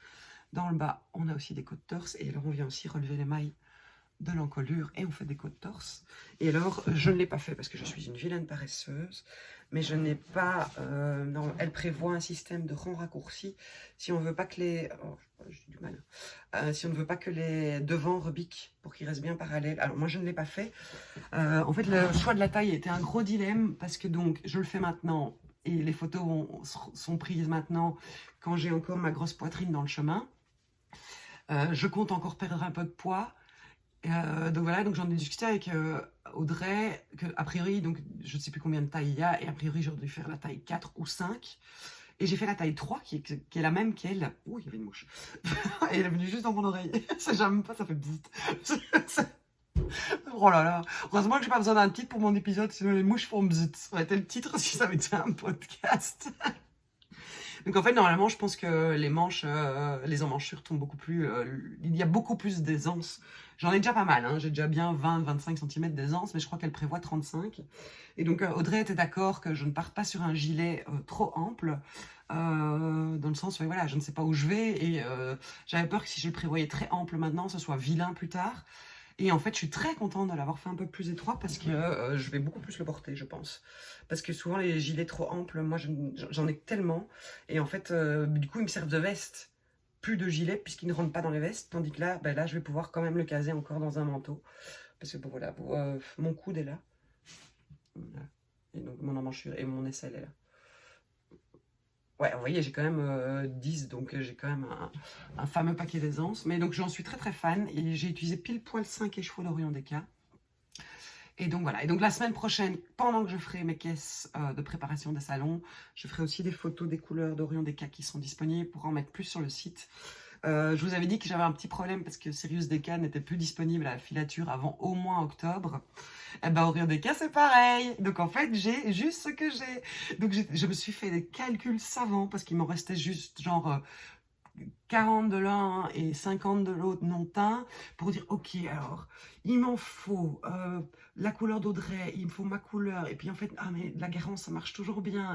[SPEAKER 1] Dans le bas, on a aussi des côtes torse. Et alors, on vient aussi relever les mailles de l'encolure et on fait des côtes torse. Et alors, je ne l'ai pas fait parce que je suis une vilaine paresseuse. Mais je n'ai pas... non, elle prévoit un système de rang raccourci. Si on veut pas que les... Oh, j'ai du mal. Si on ne veut pas que les devants rebiquent pour qu'ils restent bien parallèles. Alors, moi, je ne l'ai pas fait. En fait, le choix de la taille était un gros dilemme parce que donc, je le fais maintenant et les photos sont prises maintenant quand j'ai encore ma grosse poitrine dans le chemin. Je compte encore perdre un peu de poids. Donc voilà, donc j'en ai discuté avec Audrey, que a priori, donc je ne sais plus combien de tailles il y a, et a priori j'aurais dû faire la taille 4 ou 5. Et j'ai fait la taille 3, qui est la même qu'elle. Ouh, il y avait une mouche. Et elle est venue juste dans mon oreille. Ça, j'aime pas, ça fait bzzzt. Oh là là. Heureusement que j'ai pas besoin d'un titre pour mon épisode, sinon les mouches font bzzzt. Ça aurait été le titre si ça avait été un podcast. Donc en fait, normalement, je pense que les manches, les emmanchures tombent beaucoup plus... il y a beaucoup plus d'aisance. J'en ai déjà pas mal, hein. J'ai déjà bien 20-25 cm d'aisance, mais je crois qu'elle prévoit 35. Et donc Audrey était d'accord que je ne parte pas sur un gilet trop ample, dans le sens où voilà, je ne sais pas où je vais, et j'avais peur que si je le prévoyais très ample maintenant, ce soit vilain plus tard. Et en fait, je suis très contente de l'avoir fait un peu plus étroit parce que je vais beaucoup plus le porter, je pense. Parce que souvent, les gilets trop amples, moi, j'en ai tellement. Et en fait, du coup, ils me servent de veste. Plus de gilets puisqu'ils ne rentrent pas dans les vestes. Tandis que là, là, je vais pouvoir quand même le caser encore dans un manteau. Parce que bon, voilà, mon coude est là. Voilà. Et donc, mon emmanchure et mon aisselle est là. Ouais, vous voyez, j'ai quand même 10, donc j'ai quand même un fameux paquet d'aisance. Mais donc j'en suis très très fan et j'ai utilisé pile poil 5 écheveaux d'Orion Deca. Et donc voilà, et donc la semaine prochaine, pendant que je ferai mes caisses de préparation des salons, je ferai aussi des photos des couleurs d'Orion Deca qui sont disponibles pour en mettre plus sur le site. Je vous avais dit que j'avais un petit problème parce que Sirius Deca n'était plus disponible à la filature avant au moins octobre. Et ben Orion Deca c'est pareil. Donc en fait j'ai juste ce que j'ai. Donc je me suis fait des calculs savants parce qu'il m'en restait juste genre 40 de l'un et 50 de l'autre non teint pour dire ok alors il m'en faut la couleur d'Audrey, il me faut ma couleur et puis en fait ah mais la Garance ça marche toujours bien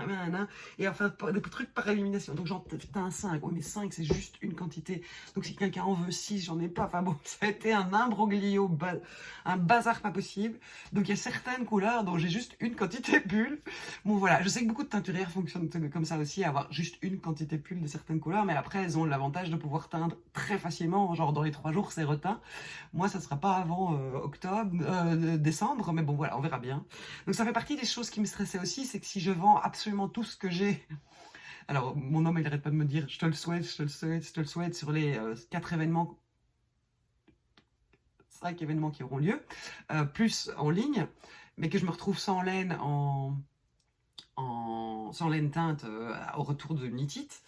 [SPEAKER 1] et enfin des trucs par élimination donc j'en teins 5, oui mais 5 c'est juste une quantité donc si quelqu'un en veut 6 j'en ai pas, enfin bon ça a été un imbroglio, un bazar pas possible. Donc il y a certaines couleurs dont j'ai juste une quantité pull. Bon voilà, je sais que beaucoup de teinturières fonctionnent comme ça aussi, avoir juste une quantité pull de certaines couleurs, mais après elles ont l'avantage de pouvoir teindre très facilement, genre dans les 3 jours c'est reteint. Moi ça sera pas avant décembre, mais bon voilà, on verra bien. Donc ça fait partie des choses qui me stressaient aussi, c'est que si je vends absolument tout ce que j'ai, alors mon homme il arrête pas de me dire je te le souhaite, je te le souhaite, je te le souhaite sur les 4 événements, 5 événements qui auront lieu, plus en ligne, mais que je me retrouve sans laine sans laine teinte au retour de nitite.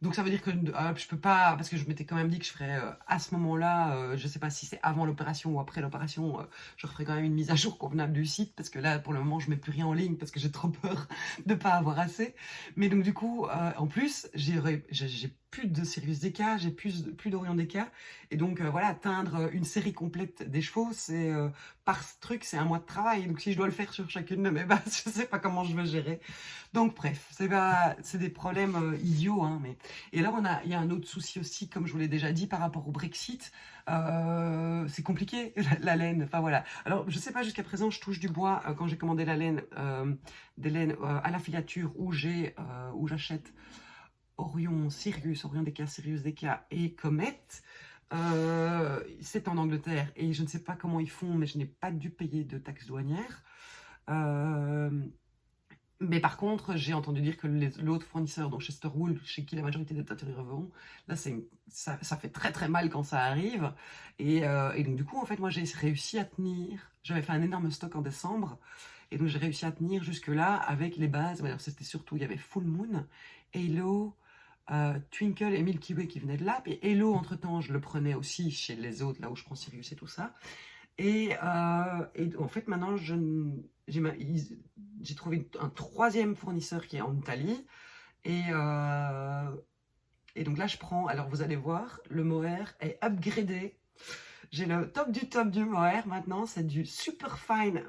[SPEAKER 1] Donc ça veut dire que je peux pas, parce que je m'étais quand même dit que je ferais à ce moment-là, je sais pas si c'est avant l'opération ou après l'opération, je referai quand même une mise à jour convenable du site, parce que là pour le moment je mets plus rien en ligne parce que j'ai trop peur de pas avoir assez. Mais donc du coup, en plus, j'ai plus de Sirius Deca, j'ai plus d'Orion Deca, et donc voilà, teindre une série complète des chevaux, c'est par ce truc, c'est un mois de travail, donc si je dois le faire sur chacune de mes bases, je sais pas comment je vais gérer. Donc bref, c'est des problèmes idiots, hein, mais... Et alors il y a un autre souci aussi, comme je vous l'ai déjà dit, par rapport au Brexit, c'est compliqué, la laine, enfin voilà. Alors je sais pas, jusqu'à présent, je touche du bois, quand j'ai commandé la laine, des laines à la filature, où j'achète Orion, Sirius, Orion Deca, Sirius Deca et Comet. C'est en Angleterre et je ne sais pas comment ils font, mais je n'ai pas dû payer de taxes douanières. Mais par contre, j'ai entendu dire que l'autre fournisseur, donc Chester Wool, chez qui la majorité des teinturiers vont, là, ça fait très très mal quand ça arrive. Et donc du coup, en fait, moi, j'ai réussi à tenir. J'avais fait un énorme stock en décembre. Et donc j'ai réussi à tenir jusque-là avec les bases. Alors c'était surtout, il y avait Full Moon, Halo, Twinkle et Milky Way qui venaient de là. Et Halo, entre-temps, je le prenais aussi chez les autres, là où je prends Sirius et tout ça. Et en fait, maintenant, j'ai trouvé un troisième fournisseur qui est en Italie. Et donc là, je prends, alors vous allez voir, le mohair est upgradé. J'ai le top du mohair maintenant, c'est du super fine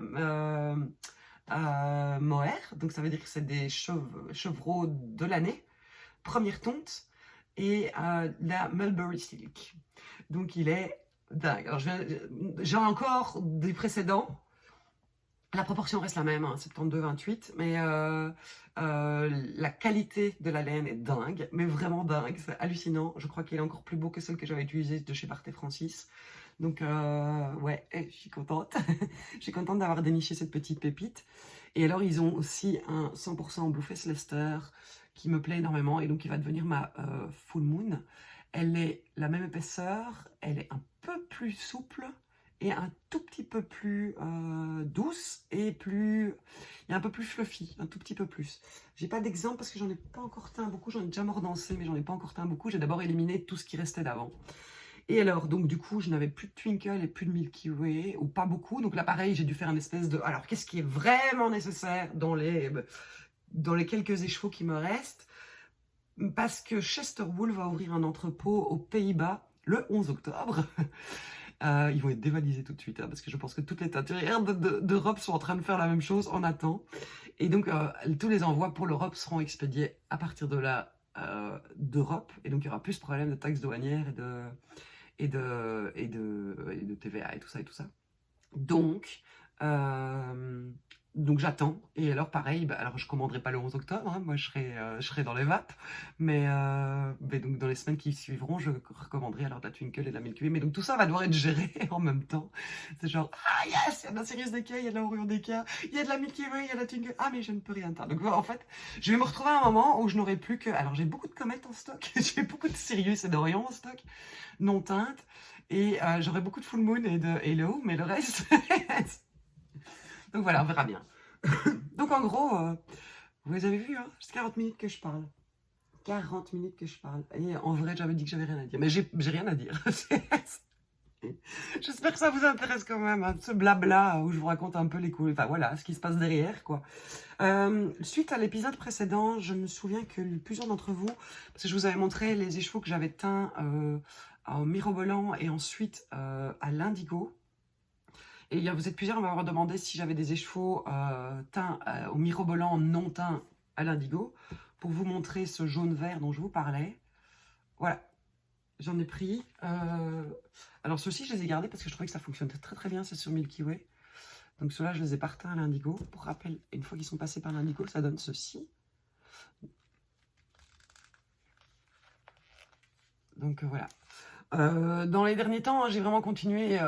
[SPEAKER 1] mohair. Donc ça veut dire que c'est des chevreaux de l'année, première tonte, et la Mulberry Silk. Donc il est dingue. Alors j'ai encore des précédents. La proportion reste la même, hein, 72-28, mais la qualité de la laine est dingue, mais vraiment dingue, c'est hallucinant. Je crois qu'il est encore plus beau que celle que j'avais utilisée de chez Barthé Francis. Donc ouais, je suis contente. Je suis contente d'avoir déniché cette petite pépite. Et alors ils ont aussi un 100% Blueface Leicester qui me plaît énormément et donc qui va devenir ma Full Moon. Elle est la même épaisseur, elle est un peu plus souple et un tout petit peu plus douce et plus... Il y a un peu plus fluffy, un tout petit peu plus. J'ai pas d'exemple parce que j'en ai pas encore teint beaucoup, j'en ai déjà mordancé mais j'en ai pas encore teint beaucoup. J'ai d'abord éliminé tout ce qui restait d'avant. Et alors, donc du coup, je n'avais plus de Twinkle et plus de Milky Way, ou pas beaucoup. Donc là, pareil, j'ai dû faire une espèce de... Alors, qu'est-ce qui est vraiment nécessaire dans les quelques écheveaux qui me restent? Parce que Chester Wool va ouvrir un entrepôt aux Pays-Bas le 11 octobre. Ils vont être dévalisés tout de suite, hein, parce que je pense que toutes les teinturières d'Europe sont en train de faire la même chose, on attend. Et donc, tous les envois pour l'Europe seront expédiés à partir de là d'Europe. Et donc, il y aura plus de problèmes de taxes douanières et de TVA et tout ça et tout ça. Donc, Donc j'attends. Et alors pareil, alors je commanderai pas le 11 octobre, hein, moi je serai dans les vapes. Mais donc dans les semaines qui suivront, je recommanderai alors de la Twinkle et de la Milky Way. Mais donc tout ça va devoir être géré en même temps. C'est genre, ah yes, il y a de la Sirius DK, il y a de la Orion DK, il y a de la Milky Way, il y a de la Twinkle. Ah mais je ne peux rien faire. Donc en fait, je vais me retrouver à un moment où je n'aurai plus que... Alors j'ai beaucoup de comètes en stock, j'ai beaucoup de Sirius et d'Orion en stock, non teintes. Et j'aurai beaucoup de Full Moon et de Halo, mais le reste... Donc voilà, on verra bien. Donc en gros, vous avez vu, hein, c'est 40 minutes que je parle. 40 minutes que je parle. Et en vrai, j'avais dit que j'avais rien à dire. Mais j'ai rien à dire. J'espère que ça vous intéresse quand même, hein, ce blabla où je vous raconte un peu les coups. Enfin voilà, ce qui se passe derrière, quoi. Suite à l'épisode précédent, je me souviens que plusieurs d'entre vous, parce que je vous avais montré les écheveaux que j'avais teints en mirobolant et ensuite à l'indigo. Et vous êtes plusieurs à m'avoir demandé si j'avais des écheveaux teints au mirobolant non teints à l'indigo, pour vous montrer ce jaune-vert dont je vous parlais. Voilà, j'en ai pris. Alors ceux-ci, je les ai gardés parce que je trouvais que ça fonctionnait très très bien, c'est sur Milky Way. Donc ceux-là, je les ai pas reteints à l'indigo. Pour rappel, une fois qu'ils sont passés par l'indigo, ça donne ceci. Donc voilà. Dans les derniers temps, hein, j'ai vraiment continué...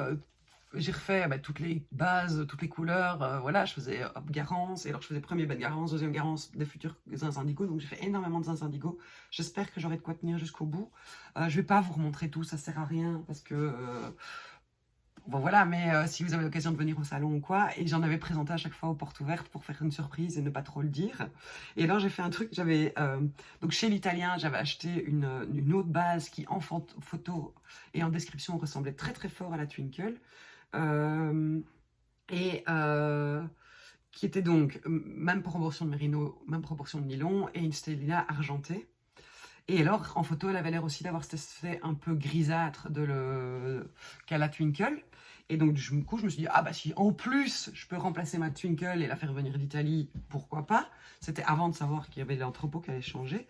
[SPEAKER 1] j'ai refait toutes les bases, toutes les couleurs, voilà, je faisais Garance, et alors je faisais premier bas de Garance, deuxième Garance, des futurs zinzin indigo, donc j'ai fait énormément de zinzin indigo. J'espère que j'aurai de quoi tenir jusqu'au bout. Je vais pas vous remontrer tout, ça sert à rien, parce que... bon voilà, mais si vous avez l'occasion de venir au salon ou quoi, et j'en avais présenté à chaque fois aux portes ouvertes pour faire une surprise et ne pas trop le dire. Et alors j'ai fait un truc, j'avais... donc chez l'Italien, j'avais acheté une autre base qui en photo et en description ressemblait très très fort à la Twinkle. Qui était donc même proportion de mérino, même proportion de nylon et une stellina argentée. Et alors en photo elle avait l'air aussi d'avoir cet effet un peu grisâtre qu'à la Twinkle. Et donc du coup je me suis dit, ah bah si en plus je peux remplacer ma Twinkle et la faire venir d'Italie, pourquoi pas. C'était avant de savoir qu'il y avait l'entrepôt qui allait changer.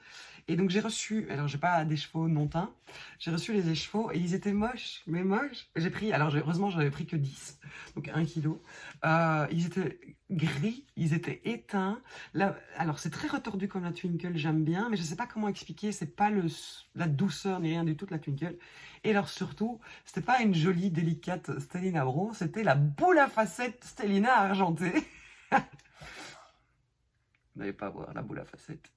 [SPEAKER 1] Et donc j'ai reçu, alors j'ai pas des chevaux non teints, j'ai reçu les écheveaux et ils étaient moches, mais moches. J'ai pris, alors heureusement j'en avais pris que 10, donc 1 kilo. Ils étaient gris, ils étaient éteints. Là, alors c'est très retordu comme la Twinkle, j'aime bien, mais je sais pas comment expliquer, c'est pas la douceur ni rien du tout de la Twinkle. Et alors surtout, c'était pas une jolie, délicate Stellina Bro, c'était la boule à facettes Stellina argentée. Vous n'allez pas voir la boule à facettes.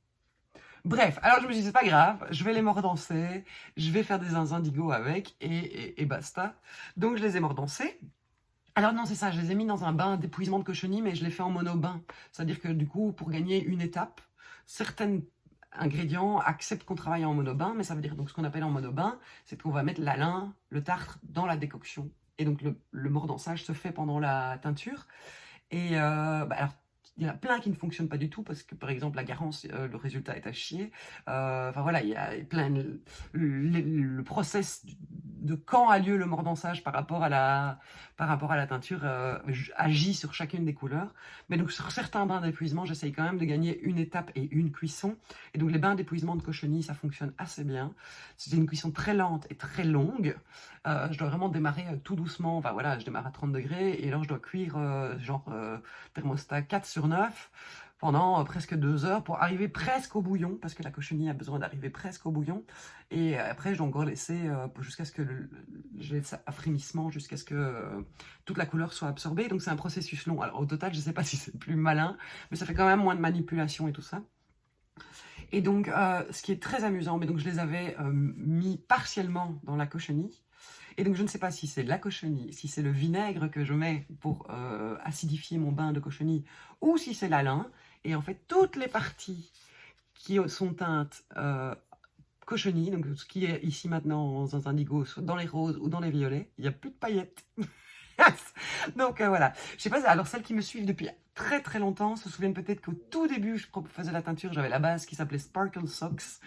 [SPEAKER 1] Bref, alors je me suis dit, c'est pas grave, je vais les mordancer, je vais faire des zinzin indigo avec, et basta. Donc je les ai mordancés. Alors non, c'est ça, je les ai mis dans un bain d'épuisement de cochenille, mais je l'ai fait en monobain. C'est-à-dire que du coup, pour gagner une étape, certains ingrédients acceptent qu'on travaille en monobain, mais ça veut dire donc ce qu'on appelle en monobain, c'est qu'on va mettre la lin, le tartre dans la décoction. Et donc le mordançage se fait pendant la teinture. Et alors, il y en a plein qui ne fonctionnent pas du tout parce que, par exemple, la Garance, le résultat est à chier. Enfin voilà, il y a plein le process de quand a lieu le mordançage par rapport à la teinture agit sur chacune des couleurs. Mais donc sur certains bains d'épuisement, j'essaye quand même de gagner une étape et une cuisson. Et donc les bains d'épuisement de cochenille, ça fonctionne assez bien. C'est une cuisson très lente et très longue. Je dois vraiment démarrer tout doucement. Enfin voilà, je démarre à 30 degrés et alors je dois cuire thermostat 4/9 pendant presque 2 heures pour arriver presque au bouillon, parce que la cochenille a besoin d'arriver presque au bouillon. Et après, je dois encore laisser jusqu'à ce que j'ai cet affrémissement, jusqu'à ce que toute la couleur soit absorbée. Donc c'est un processus long. Alors au total, je ne sais pas si c'est plus malin, mais ça fait quand même moins de manipulation et tout ça. Et donc, ce qui est très amusant, mais donc je les avais mis partiellement dans la cochenille. Et donc, je ne sais pas si c'est la cochenille, si c'est le vinaigre que je mets pour acidifier mon bain de cochenille, ou si c'est la lin. Et en fait, toutes les parties qui sont teintes cochenille, donc ce qui est ici maintenant dans un indigo, soit dans les roses ou dans les violets, il n'y a plus de paillettes. Donc voilà, je sais pas, alors celles qui me suivent depuis très très longtemps se souviennent peut-être qu'au tout début je faisais la teinture, j'avais la base qui s'appelait Sparkle Socks,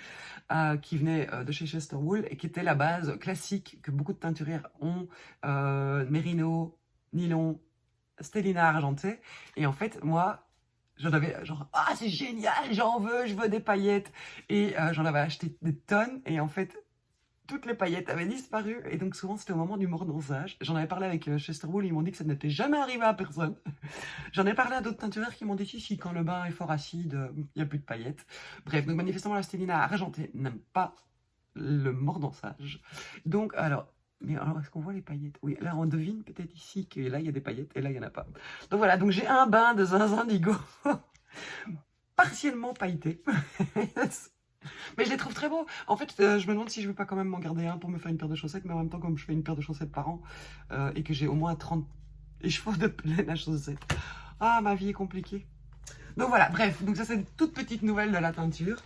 [SPEAKER 1] qui venait de chez Chester Wool et qui était la base classique que beaucoup de teinturières ont, mérino, nylon, stellina argentée. Et en fait moi j'en avais genre, ah c'est génial, j'en veux, je veux des paillettes, et j'en avais acheté des tonnes, et en fait toutes les paillettes avaient disparu. Et donc souvent, c'était au moment du mordançage. J'en avais parlé avec Chester Wool, ils m'ont dit que ça n'était jamais arrivé à personne. J'en ai parlé à d'autres teinturières qui m'ont dit si, quand le bain est fort acide, il n'y a plus de paillettes. Bref, donc manifestement, la Stélina argentée n'aime pas le mordançage. Donc, alors... Mais alors, est-ce qu'on voit les paillettes? Oui, là, on devine peut-être ici que là, il y a des paillettes et là, il n'y en a pas. Donc voilà, donc j'ai un bain de zinzin indigo partiellement pailleté. Mais je les trouve très beaux. En fait, je me demande si je ne vais pas quand même m'en garder un pour me faire une paire de chaussettes, mais en même temps, comme je fais une paire de chaussettes par an et que j'ai au moins 30 écheveaux de plaine à chaussettes. Ah, ma vie est compliquée. Donc voilà, bref, donc ça c'est une toute petite nouvelle de la teinture.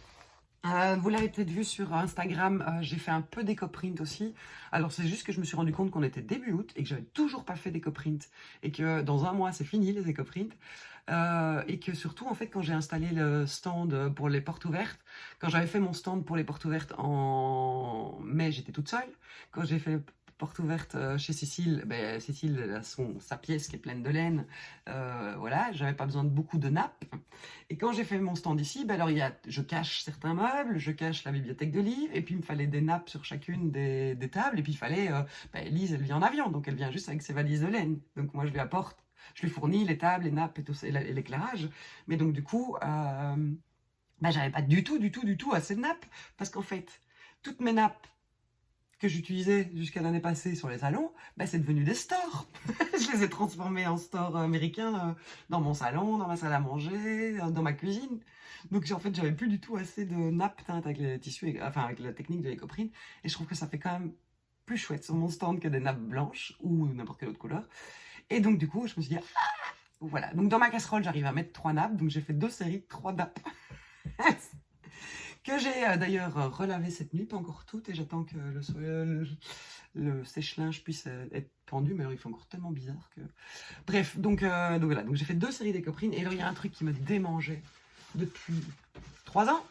[SPEAKER 1] Vous l'avez peut-être vu sur Instagram, j'ai fait un peu d'éco-print aussi. Alors c'est juste que je me suis rendu compte qu'on était début août et que j'avais toujours pas fait d'éco-print et que dans un mois c'est fini les éco-print. Et que surtout en fait quand j'ai installé le stand pour les portes ouvertes, quand j'avais fait mon stand pour les portes ouvertes en mai, j'étais toute seule. Quand j'ai fait porte ouverte chez Cécile, ben, Cécile elle a sa pièce qui est pleine de laine, voilà, j'avais pas besoin de beaucoup de nappes. Et quand j'ai fait mon stand ici, ben alors je cache certains meubles, je cache la bibliothèque de livres, et puis il me fallait des nappes sur chacune des tables, et puis il fallait, ben, Lise elle vient en avion, donc elle vient juste avec ses valises de laine, donc moi je lui apporte, je lui fournis les tables, les nappes et tout ça, et l'éclairage, mais donc du coup, ben, j'avais pas du tout assez de nappes, parce qu'en fait, toutes mes nappes que j'utilisais jusqu'à l'année passée sur les salons, bah, c'est devenu des stores. Je les ai transformés en stores américains dans mon salon, dans ma salle à manger, dans ma cuisine. Donc en fait, j'avais plus du tout assez de nappes teintes avec les tissus, enfin avec la technique de l'écoprine. Et je trouve que ça fait quand même plus chouette sur mon stand que des nappes blanches ou n'importe quelle autre couleur. Et donc du coup, je me suis dit, ah, voilà. Donc dans ma casserole, j'arrive à mettre 3 nappes. Donc j'ai fait 2 séries de 3 nappes. Que j'ai d'ailleurs relavé cette nuit, pas encore toutes, et j'attends que le sèche-linge puisse être tendu, mais alors il fait encore tellement bizarre que... Bref, donc voilà, donc j'ai fait 2 séries d'écoprines, et alors il y a un truc qui me démangeait depuis 3 ans,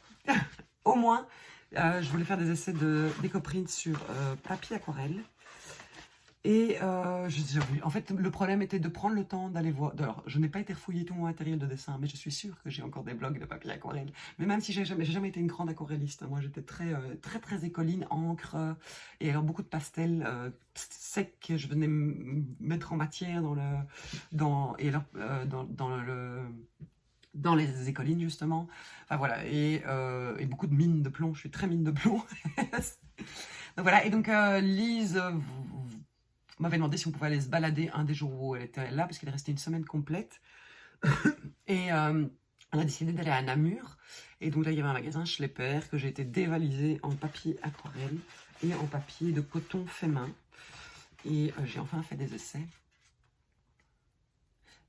[SPEAKER 1] au moins. Je voulais faire des essais d'écoprines sur papier aquarelle. Et en fait, le problème était de prendre le temps d'aller voir. Alors, je n'ai pas été refouiller tout mon matériel de dessin, mais je suis sûre que j'ai encore des blocs de papier aquarelle. Mais même si j'ai jamais été une grande aquarelliste, moi j'étais très écoline, encre, et alors beaucoup de pastels secs que je venais mettre en matière dans les écolines justement. Enfin voilà, et beaucoup de mines de plomb. Je suis très mine de plomb. Donc voilà, et donc Lise m'avait demandé si on pouvait aller se balader un des jours où elle était là, parce qu'elle est restée une semaine complète. Et on a décidé d'aller à Namur. Et donc là, il y avait un magasin Schlepper que j'ai été dévalisé en papier aquarelle et en papier de coton fait main. Et j'ai enfin fait des essais.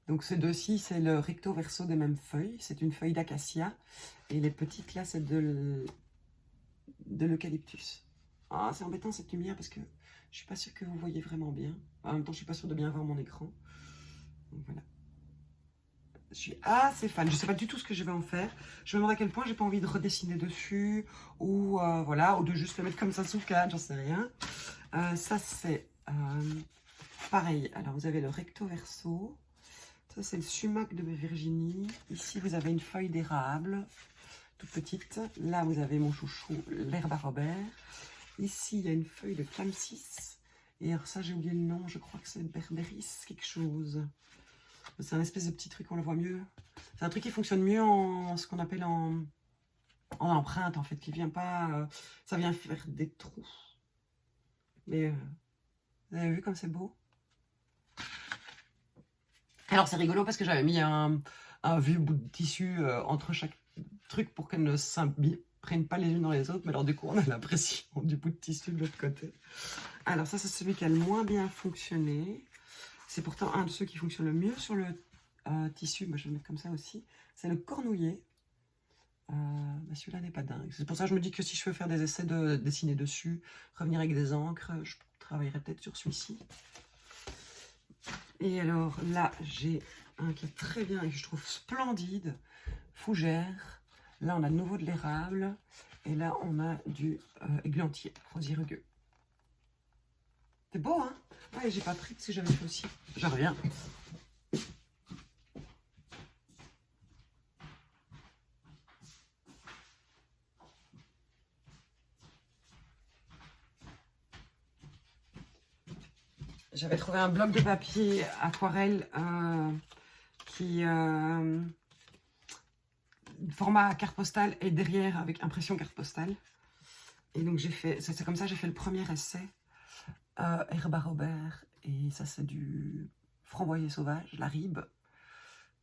[SPEAKER 1] Donc ce deux-ci, c'est le recto verso des mêmes feuilles. C'est une feuille d'acacia. Et les petites là, c'est de l'eucalyptus. Ah, c'est embêtant cette lumière parce que je suis pas sûre que vous voyez vraiment bien. En même temps, je suis pas sûre de bien voir mon écran. Donc voilà. Je suis assez fan. Je sais pas du tout ce que je vais en faire. Je me demande à quel point j'ai pas envie de redessiner dessus ou voilà, ou de juste le mettre comme ça sous cadre, j'en sais rien. Ça c'est pareil. Alors vous avez le recto verso. Ça c'est le sumac de Virginie. Ici vous avez une feuille d'érable toute petite. Là vous avez mon chouchou, l'herbe à Robert. Ici il y a une feuille de clamsis. Et alors ça j'ai oublié le nom. Je crois que c'est berberis quelque chose. C'est un espèce de petit truc, on le voit mieux. C'est un truc qui fonctionne mieux en ce qu'on appelle en empreinte, en fait, qui vient pas... ça vient faire des trous. Mais vous avez vu comme c'est beau? Alors c'est rigolo parce que j'avais mis un vieux bout de tissu entre chaque truc pour qu'elles ne s'imprègnent pas les unes dans les autres. Mais alors du coup, on a l'impression du bout de tissu de l'autre côté. Alors ça, c'est celui qui a le moins bien fonctionné. C'est pourtant un de ceux qui fonctionne le mieux sur le tissu. Moi, je vais le mettre comme ça aussi. C'est le cornouiller. Celui-là n'est pas dingue. C'est pour ça que je me dis que si je veux faire des essais de dessiner dessus, revenir avec des encres, je travaillerai peut-être sur celui-ci. Et alors là, j'ai un qui est très bien et que je trouve splendide. Fougère. Là, on a de nouveau de l'érable. Et là, on a du églantier, rosier rugueux. C'est beau, hein? Ouais, j'ai pas pris parce que j'avais fait aussi. Je reviens. J'avais trouvé un bloc de papier aquarelle qui format carte postale et derrière avec impression carte postale. Et donc j'ai fait, c'est comme ça j'ai fait le premier essai. Herba Robert, et ça c'est du framboisier sauvage, la ribe.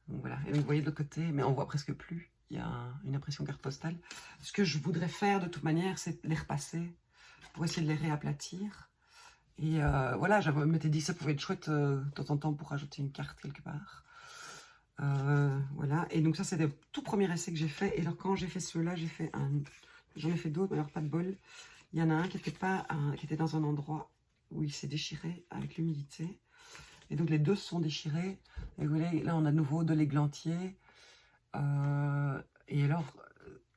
[SPEAKER 1] Donc voilà, et vous voyez de l'autre côté, mais on voit presque plus, il y a une impression carte postale. Ce que je voudrais faire de toute manière, c'est les repasser pour essayer de les réaplatir. Et voilà, je m'étais dit que ça pouvait être chouette de temps en temps pour rajouter une carte quelque part. Voilà, et donc ça c'était le tout premier essai que j'ai fait. Et alors quand j'ai fait ceux-là, j'en ai fait d'autres, mais alors pas de bol. Il y en a un qui était dans un endroit où il s'est déchiré avec l'humidité. Et donc les deux se sont déchirés. Et vous voyez, là on a de nouveau de l'églantier. Et alors,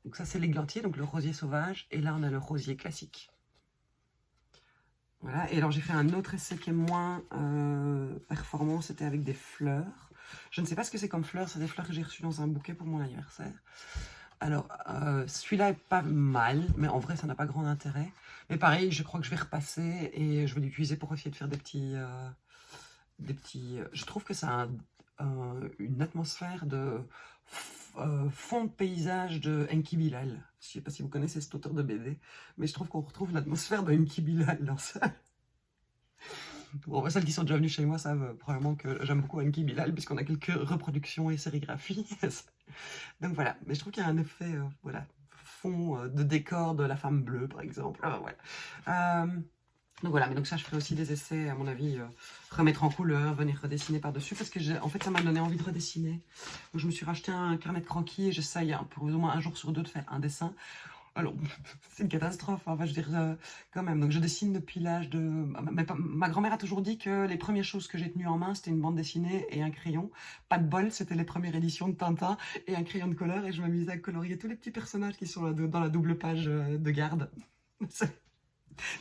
[SPEAKER 1] donc ça c'est l'églantier, donc le rosier sauvage. Et là on a le rosier classique. Voilà, et alors j'ai fait un autre essai qui est moins performant, c'était avec des fleurs. Je ne sais pas ce que c'est comme fleurs, c'est des fleurs que j'ai reçues dans un bouquet pour mon anniversaire. Alors, celui-là est pas mal, mais en vrai, ça n'a pas grand intérêt. Mais pareil, je crois que je vais repasser et je vais l'utiliser pour essayer de faire des petits... je trouve que ça a une atmosphère de fond de paysage de Enki Bilal. Je ne sais pas si vous connaissez cet auteur de BD, mais je trouve qu'on retrouve l'atmosphère de Enki Bilal dans ça. Bon, celles qui sont déjà venues chez moi savent probablement que j'aime beaucoup Enki Bilal, puisqu'on a quelques reproductions et sérigraphies. Donc voilà, mais je trouve qu'il y a un effet, voilà, fond de décor de la femme bleue, par exemple. Voilà. Donc voilà, mais donc ça, je ferai aussi des essais, à mon avis, remettre en couleur, venir redessiner par-dessus, parce que en fait, ça m'a donné envie de redessiner. Donc je me suis racheté un carnet de croquis et j'essaye pour plus ou moins un jour sur deux de faire un dessin. Alors, c'est une catastrophe, hein, enfin, je veux dire, quand même. Donc, je dessine depuis l'âge de... Ma grand-mère a toujours dit que les premières choses que j'ai tenues en main, c'était une bande dessinée et un crayon. Pas de bol, c'était les premières éditions de Tintin et un crayon de couleur. Et je m'amusais à colorier tous les petits personnages qui sont là dans la double page de garde.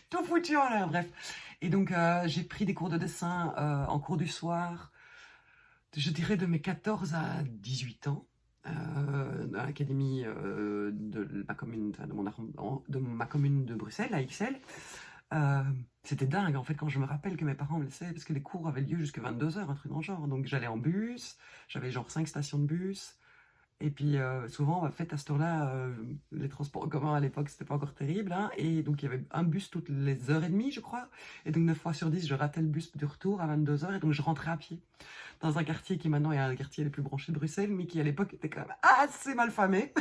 [SPEAKER 1] Tout foutu en l'air, bref. Et donc, j'ai pris des cours de dessin en cours du soir, je dirais de mes 14 à 18 ans. Dans l'académie de ma commune, de ma commune de Bruxelles, à Ixelles. C'était dingue en fait quand je me rappelle que mes parents me laissaient, parce que les cours avaient lieu jusqu'à 22 h, un truc dans le genre. Donc j'allais en bus, j'avais genre 5 stations de bus. Et puis souvent, en fait, à ce tour-là, les transports en commun à l'époque, c'était pas encore terrible. Hein, et donc il y avait un bus toutes les heures et demie, je crois. Et donc 9 fois sur 10, je ratais le bus du retour à 22 h. Et donc je rentrais à pied dans un quartier qui maintenant est un des quartiers les plus branchés de Bruxelles, mais qui à l'époque était quand même assez mal famé.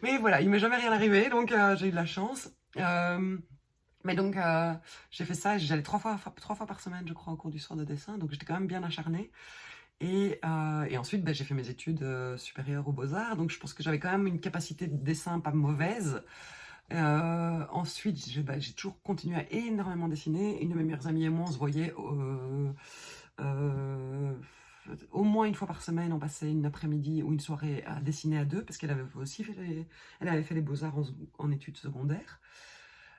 [SPEAKER 1] Mais voilà, il m'est jamais rien arrivé, donc j'ai eu de la chance. Mais donc j'ai fait ça, j'allais 3 fois par semaine, je crois, au cours du soir de dessin, donc j'étais quand même bien acharnée. Et ensuite, j'ai fait mes études supérieures aux Beaux-Arts, donc je pense que j'avais quand même une capacité de dessin pas mauvaise. Ensuite, j'ai toujours continué à énormément dessiner. Une de mes meilleures amies et moi, on se voyait au moins une fois par semaine. On passait une après-midi ou une soirée à dessiner à deux, parce qu'elle avait aussi fait les Beaux-Arts en études secondaires.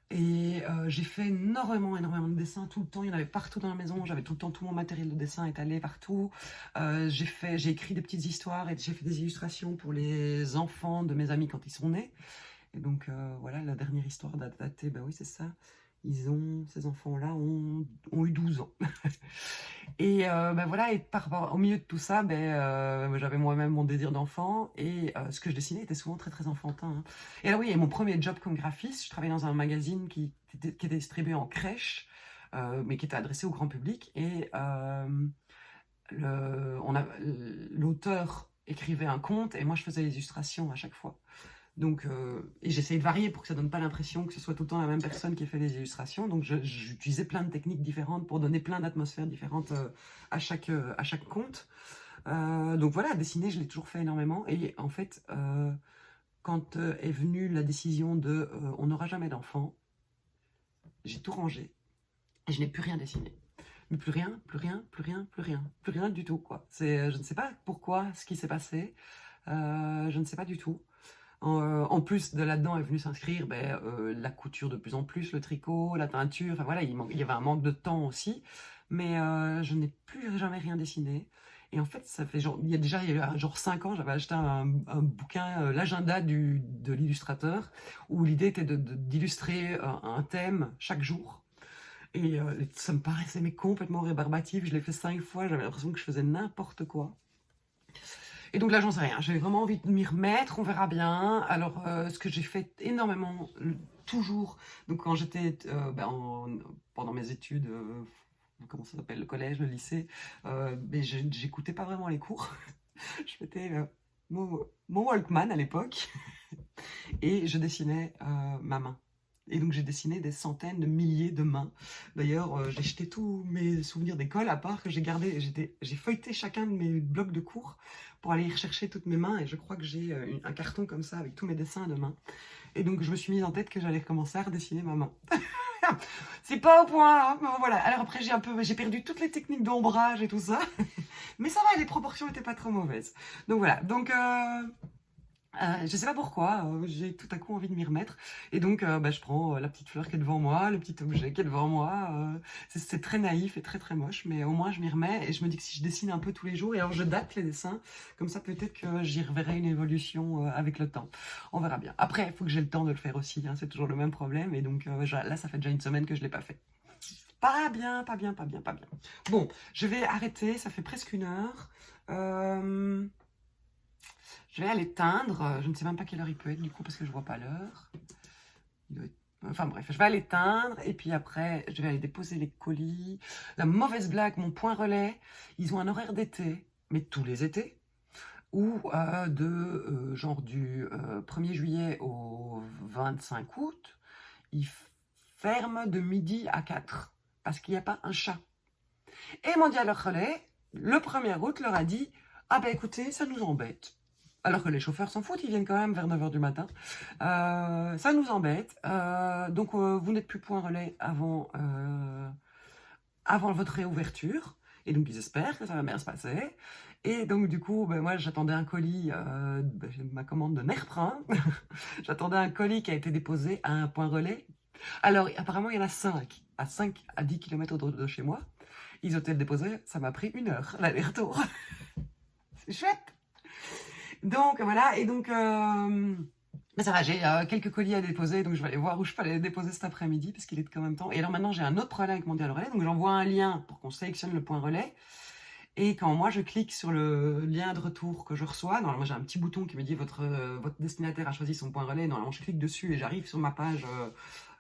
[SPEAKER 1] Et j'ai fait énormément de dessins tout le temps, il y en avait partout dans la maison, j'avais tout le temps tout mon matériel de dessin étalé partout. J'ai écrit des petites histoires et j'ai fait des illustrations pour les enfants de mes amis quand ils sont nés. Et donc voilà, la dernière histoire datée, oui c'est ça, ces enfants-là ont eu 12 ans. Et voilà, et au milieu de tout ça, j'avais moi-même mon désir d'enfant, et ce que je dessinais était souvent très très enfantin. Hein. Et là oui, et mon premier job comme graphiste, je travaillais dans un magazine qui était distribué en crèche, mais qui était adressé au grand public, et l'auteur écrivait un conte, et moi je faisais les illustrations à chaque fois. Donc, et j'essayais de varier pour que ça donne pas l'impression que ce soit tout le temps la même personne qui fait les illustrations. Donc j'utilisais plein de techniques différentes pour donner plein d'atmosphères différentes à chaque conte. Donc voilà, dessiner, je l'ai toujours fait énormément. Et en fait, quand est venue la décision de on n'aura jamais d'enfant, j'ai tout rangé et je n'ai plus rien dessiné. Mais plus rien du tout, quoi. Je ne sais pas pourquoi, ce qui s'est passé, je ne sais pas du tout. En plus de là-dedans est venu s'inscrire la couture de plus en plus, le tricot, la teinture, enfin voilà, il y avait un manque de temps aussi, mais je n'ai plus jamais rien dessiné. Et en fait, ça fait il y a genre 5 ans, j'avais acheté un bouquin, l'agenda de l'illustrateur, où l'idée était d'illustrer un thème chaque jour. Et ça me paraissait mais complètement rébarbatif. Je l'ai fait 5 fois, j'avais l'impression que je faisais n'importe quoi. Et donc là, j'en sais rien. J'ai vraiment envie de m'y remettre, on verra bien. Alors, ce que j'ai fait énormément, toujours, donc quand j'étais pendant mes études, comment ça s'appelle, le collège, le lycée, mais j'écoutais pas vraiment les cours. Je mettais mon Walkman à l'époque et je dessinais ma main. Et donc j'ai dessiné des centaines de milliers de mains. D'ailleurs, j'ai jeté tous mes souvenirs d'école, à part que j'ai gardé, j'ai feuilleté chacun de mes blocs de cours pour aller y rechercher toutes mes mains. Et je crois que j'ai un carton comme ça avec tous mes dessins de mains. Et donc je me suis mise en tête que j'allais recommencer à redessiner ma main. C'est pas au point, hein, mais voilà. Alors après j'ai perdu toutes les techniques d'ombrage et tout ça. Mais ça va, les proportions étaient pas trop mauvaises. Donc voilà, donc je sais pas pourquoi, j'ai tout à coup envie de m'y remettre. Et donc, je prends la petite fleur qui est devant moi, le petit objet qui est devant moi. C'est très naïf et très très moche, mais au moins je m'y remets et je me dis que si je dessine un peu tous les jours, et alors je date les dessins, comme ça peut-être que j'y reverrai une évolution avec le temps. On verra bien. Après, il faut que j'ai le temps de le faire aussi, hein, c'est toujours le même problème. Et donc là, ça fait déjà une semaine que je l'ai pas fait. Pas bien, pas bien, pas bien, pas bien. Bon, je vais arrêter, ça fait presque 1 heure. Je vais aller teindre. Je ne sais même pas quelle heure il peut être du coup parce que je vois pas l'heure. Enfin bref, je vais aller teindre et puis après, je vais aller déposer les colis. La mauvaise blague, mon point relais, ils ont un horaire d'été, mais tous les étés, ou genre du 1er juillet au 25 août, ils ferment de midi à 4 parce qu'il n'y a pas un chat. Et Mondial Relais, le 1er août, leur a dit « Ah ben écoutez, ça nous embête. » Alors que les chauffeurs s'en foutent, ils viennent quand même vers 9 h du matin. Ça nous embête. Donc vous n'êtes plus point relais avant votre réouverture. Et donc ils espèrent que ça va bien se passer. Et donc du coup, moi j'attendais un colis, ma commande de Nerprin. J'attendais un colis qui a été déposé à un point relais. Alors apparemment il y en a 5 à 10 km de chez moi. Ils ont été déposés, ça m'a pris 1 heure, l'aller-retour. C'est chouette. Donc voilà, et donc ça va, j'ai quelques colis à déposer, donc je vais aller voir où je peux aller les déposer cet après-midi, parce qu'il est quand même temps. Et alors maintenant, j'ai un autre problème avec Mondial Relais, donc j'envoie un lien pour qu'on sélectionne le point relais. Et quand moi, je clique sur le lien de retour que je reçois, normalement, j'ai un petit bouton qui me dit votre destinataire a choisi son point relais. Normalement, je clique dessus et j'arrive sur ma page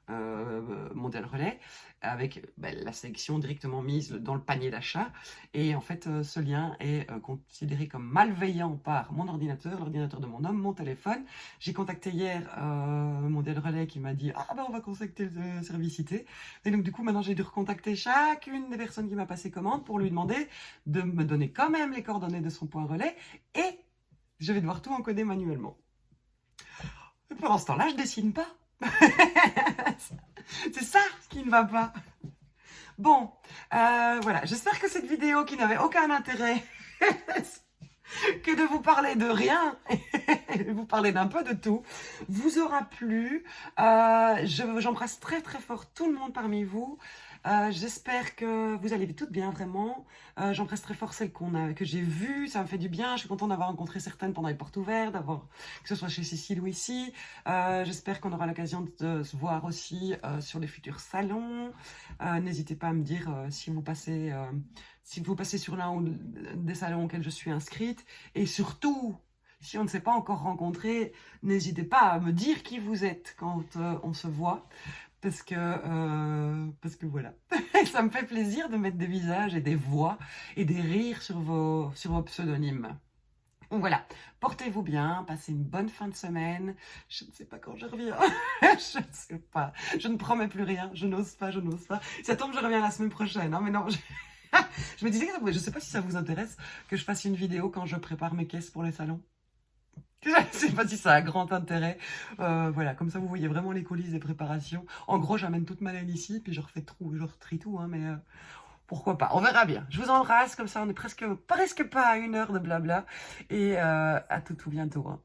[SPEAKER 1] Mondial Relais avec la sélection directement mise dans le panier d'achat. Et en fait, ce lien est considéré comme malveillant par mon ordinateur, l'ordinateur de mon homme, mon téléphone. J'ai contacté hier Mondial Relais qui m'a dit « Ah on va contacter le service IT ». Et donc du coup, maintenant, j'ai dû recontacter chacune des personnes qui m'a passé commande pour lui demander de me donner quand même les coordonnées de son point relais et je vais devoir tout encoder manuellement. Et pendant ce temps-là, je dessine pas. C'est ça qui ne va pas. Bon, voilà, j'espère que cette vidéo qui n'avait aucun intérêt que de vous parler de rien, et vous parler d'un peu de tout, vous aura plu. J'embrasse très très fort tout le monde parmi vous. J'espère que vous allez toutes bien, vraiment. J'embrasse très fort celles que j'ai vues, ça me fait du bien. Je suis contente d'avoir rencontré certaines pendant les portes ouvertes, que ce soit chez Cécile ou ici. J'espère qu'on aura l'occasion de se voir aussi sur les futurs salons. N'hésitez pas à me dire si vous passez sur l'un des salons auxquels je suis inscrite. Et surtout, si on ne s'est pas encore rencontré, n'hésitez pas à me dire qui vous êtes quand on se voit. Parce que voilà, ça me fait plaisir de mettre des visages et des voix et des rires sur vos pseudonymes. Donc voilà, portez-vous bien, passez une bonne fin de semaine. Je ne sais pas quand je reviens, je ne sais pas, je ne promets plus rien, je n'ose pas. Ça tombe, je reviens la semaine prochaine, hein, mais non, je me disais que je ne sais pas si ça vous intéresse que je fasse une vidéo quand je prépare mes caisses pour les salons. Je ne sais pas si ça a grand intérêt. Voilà, comme ça vous voyez vraiment les coulisses des préparations. En gros, j'amène toute ma laine ici, puis je retrie tout, hein, mais pourquoi pas. On verra bien. Je vous embrasse, comme ça on est presque pas à 1 heure de blabla. Et à tout bientôt. Hein.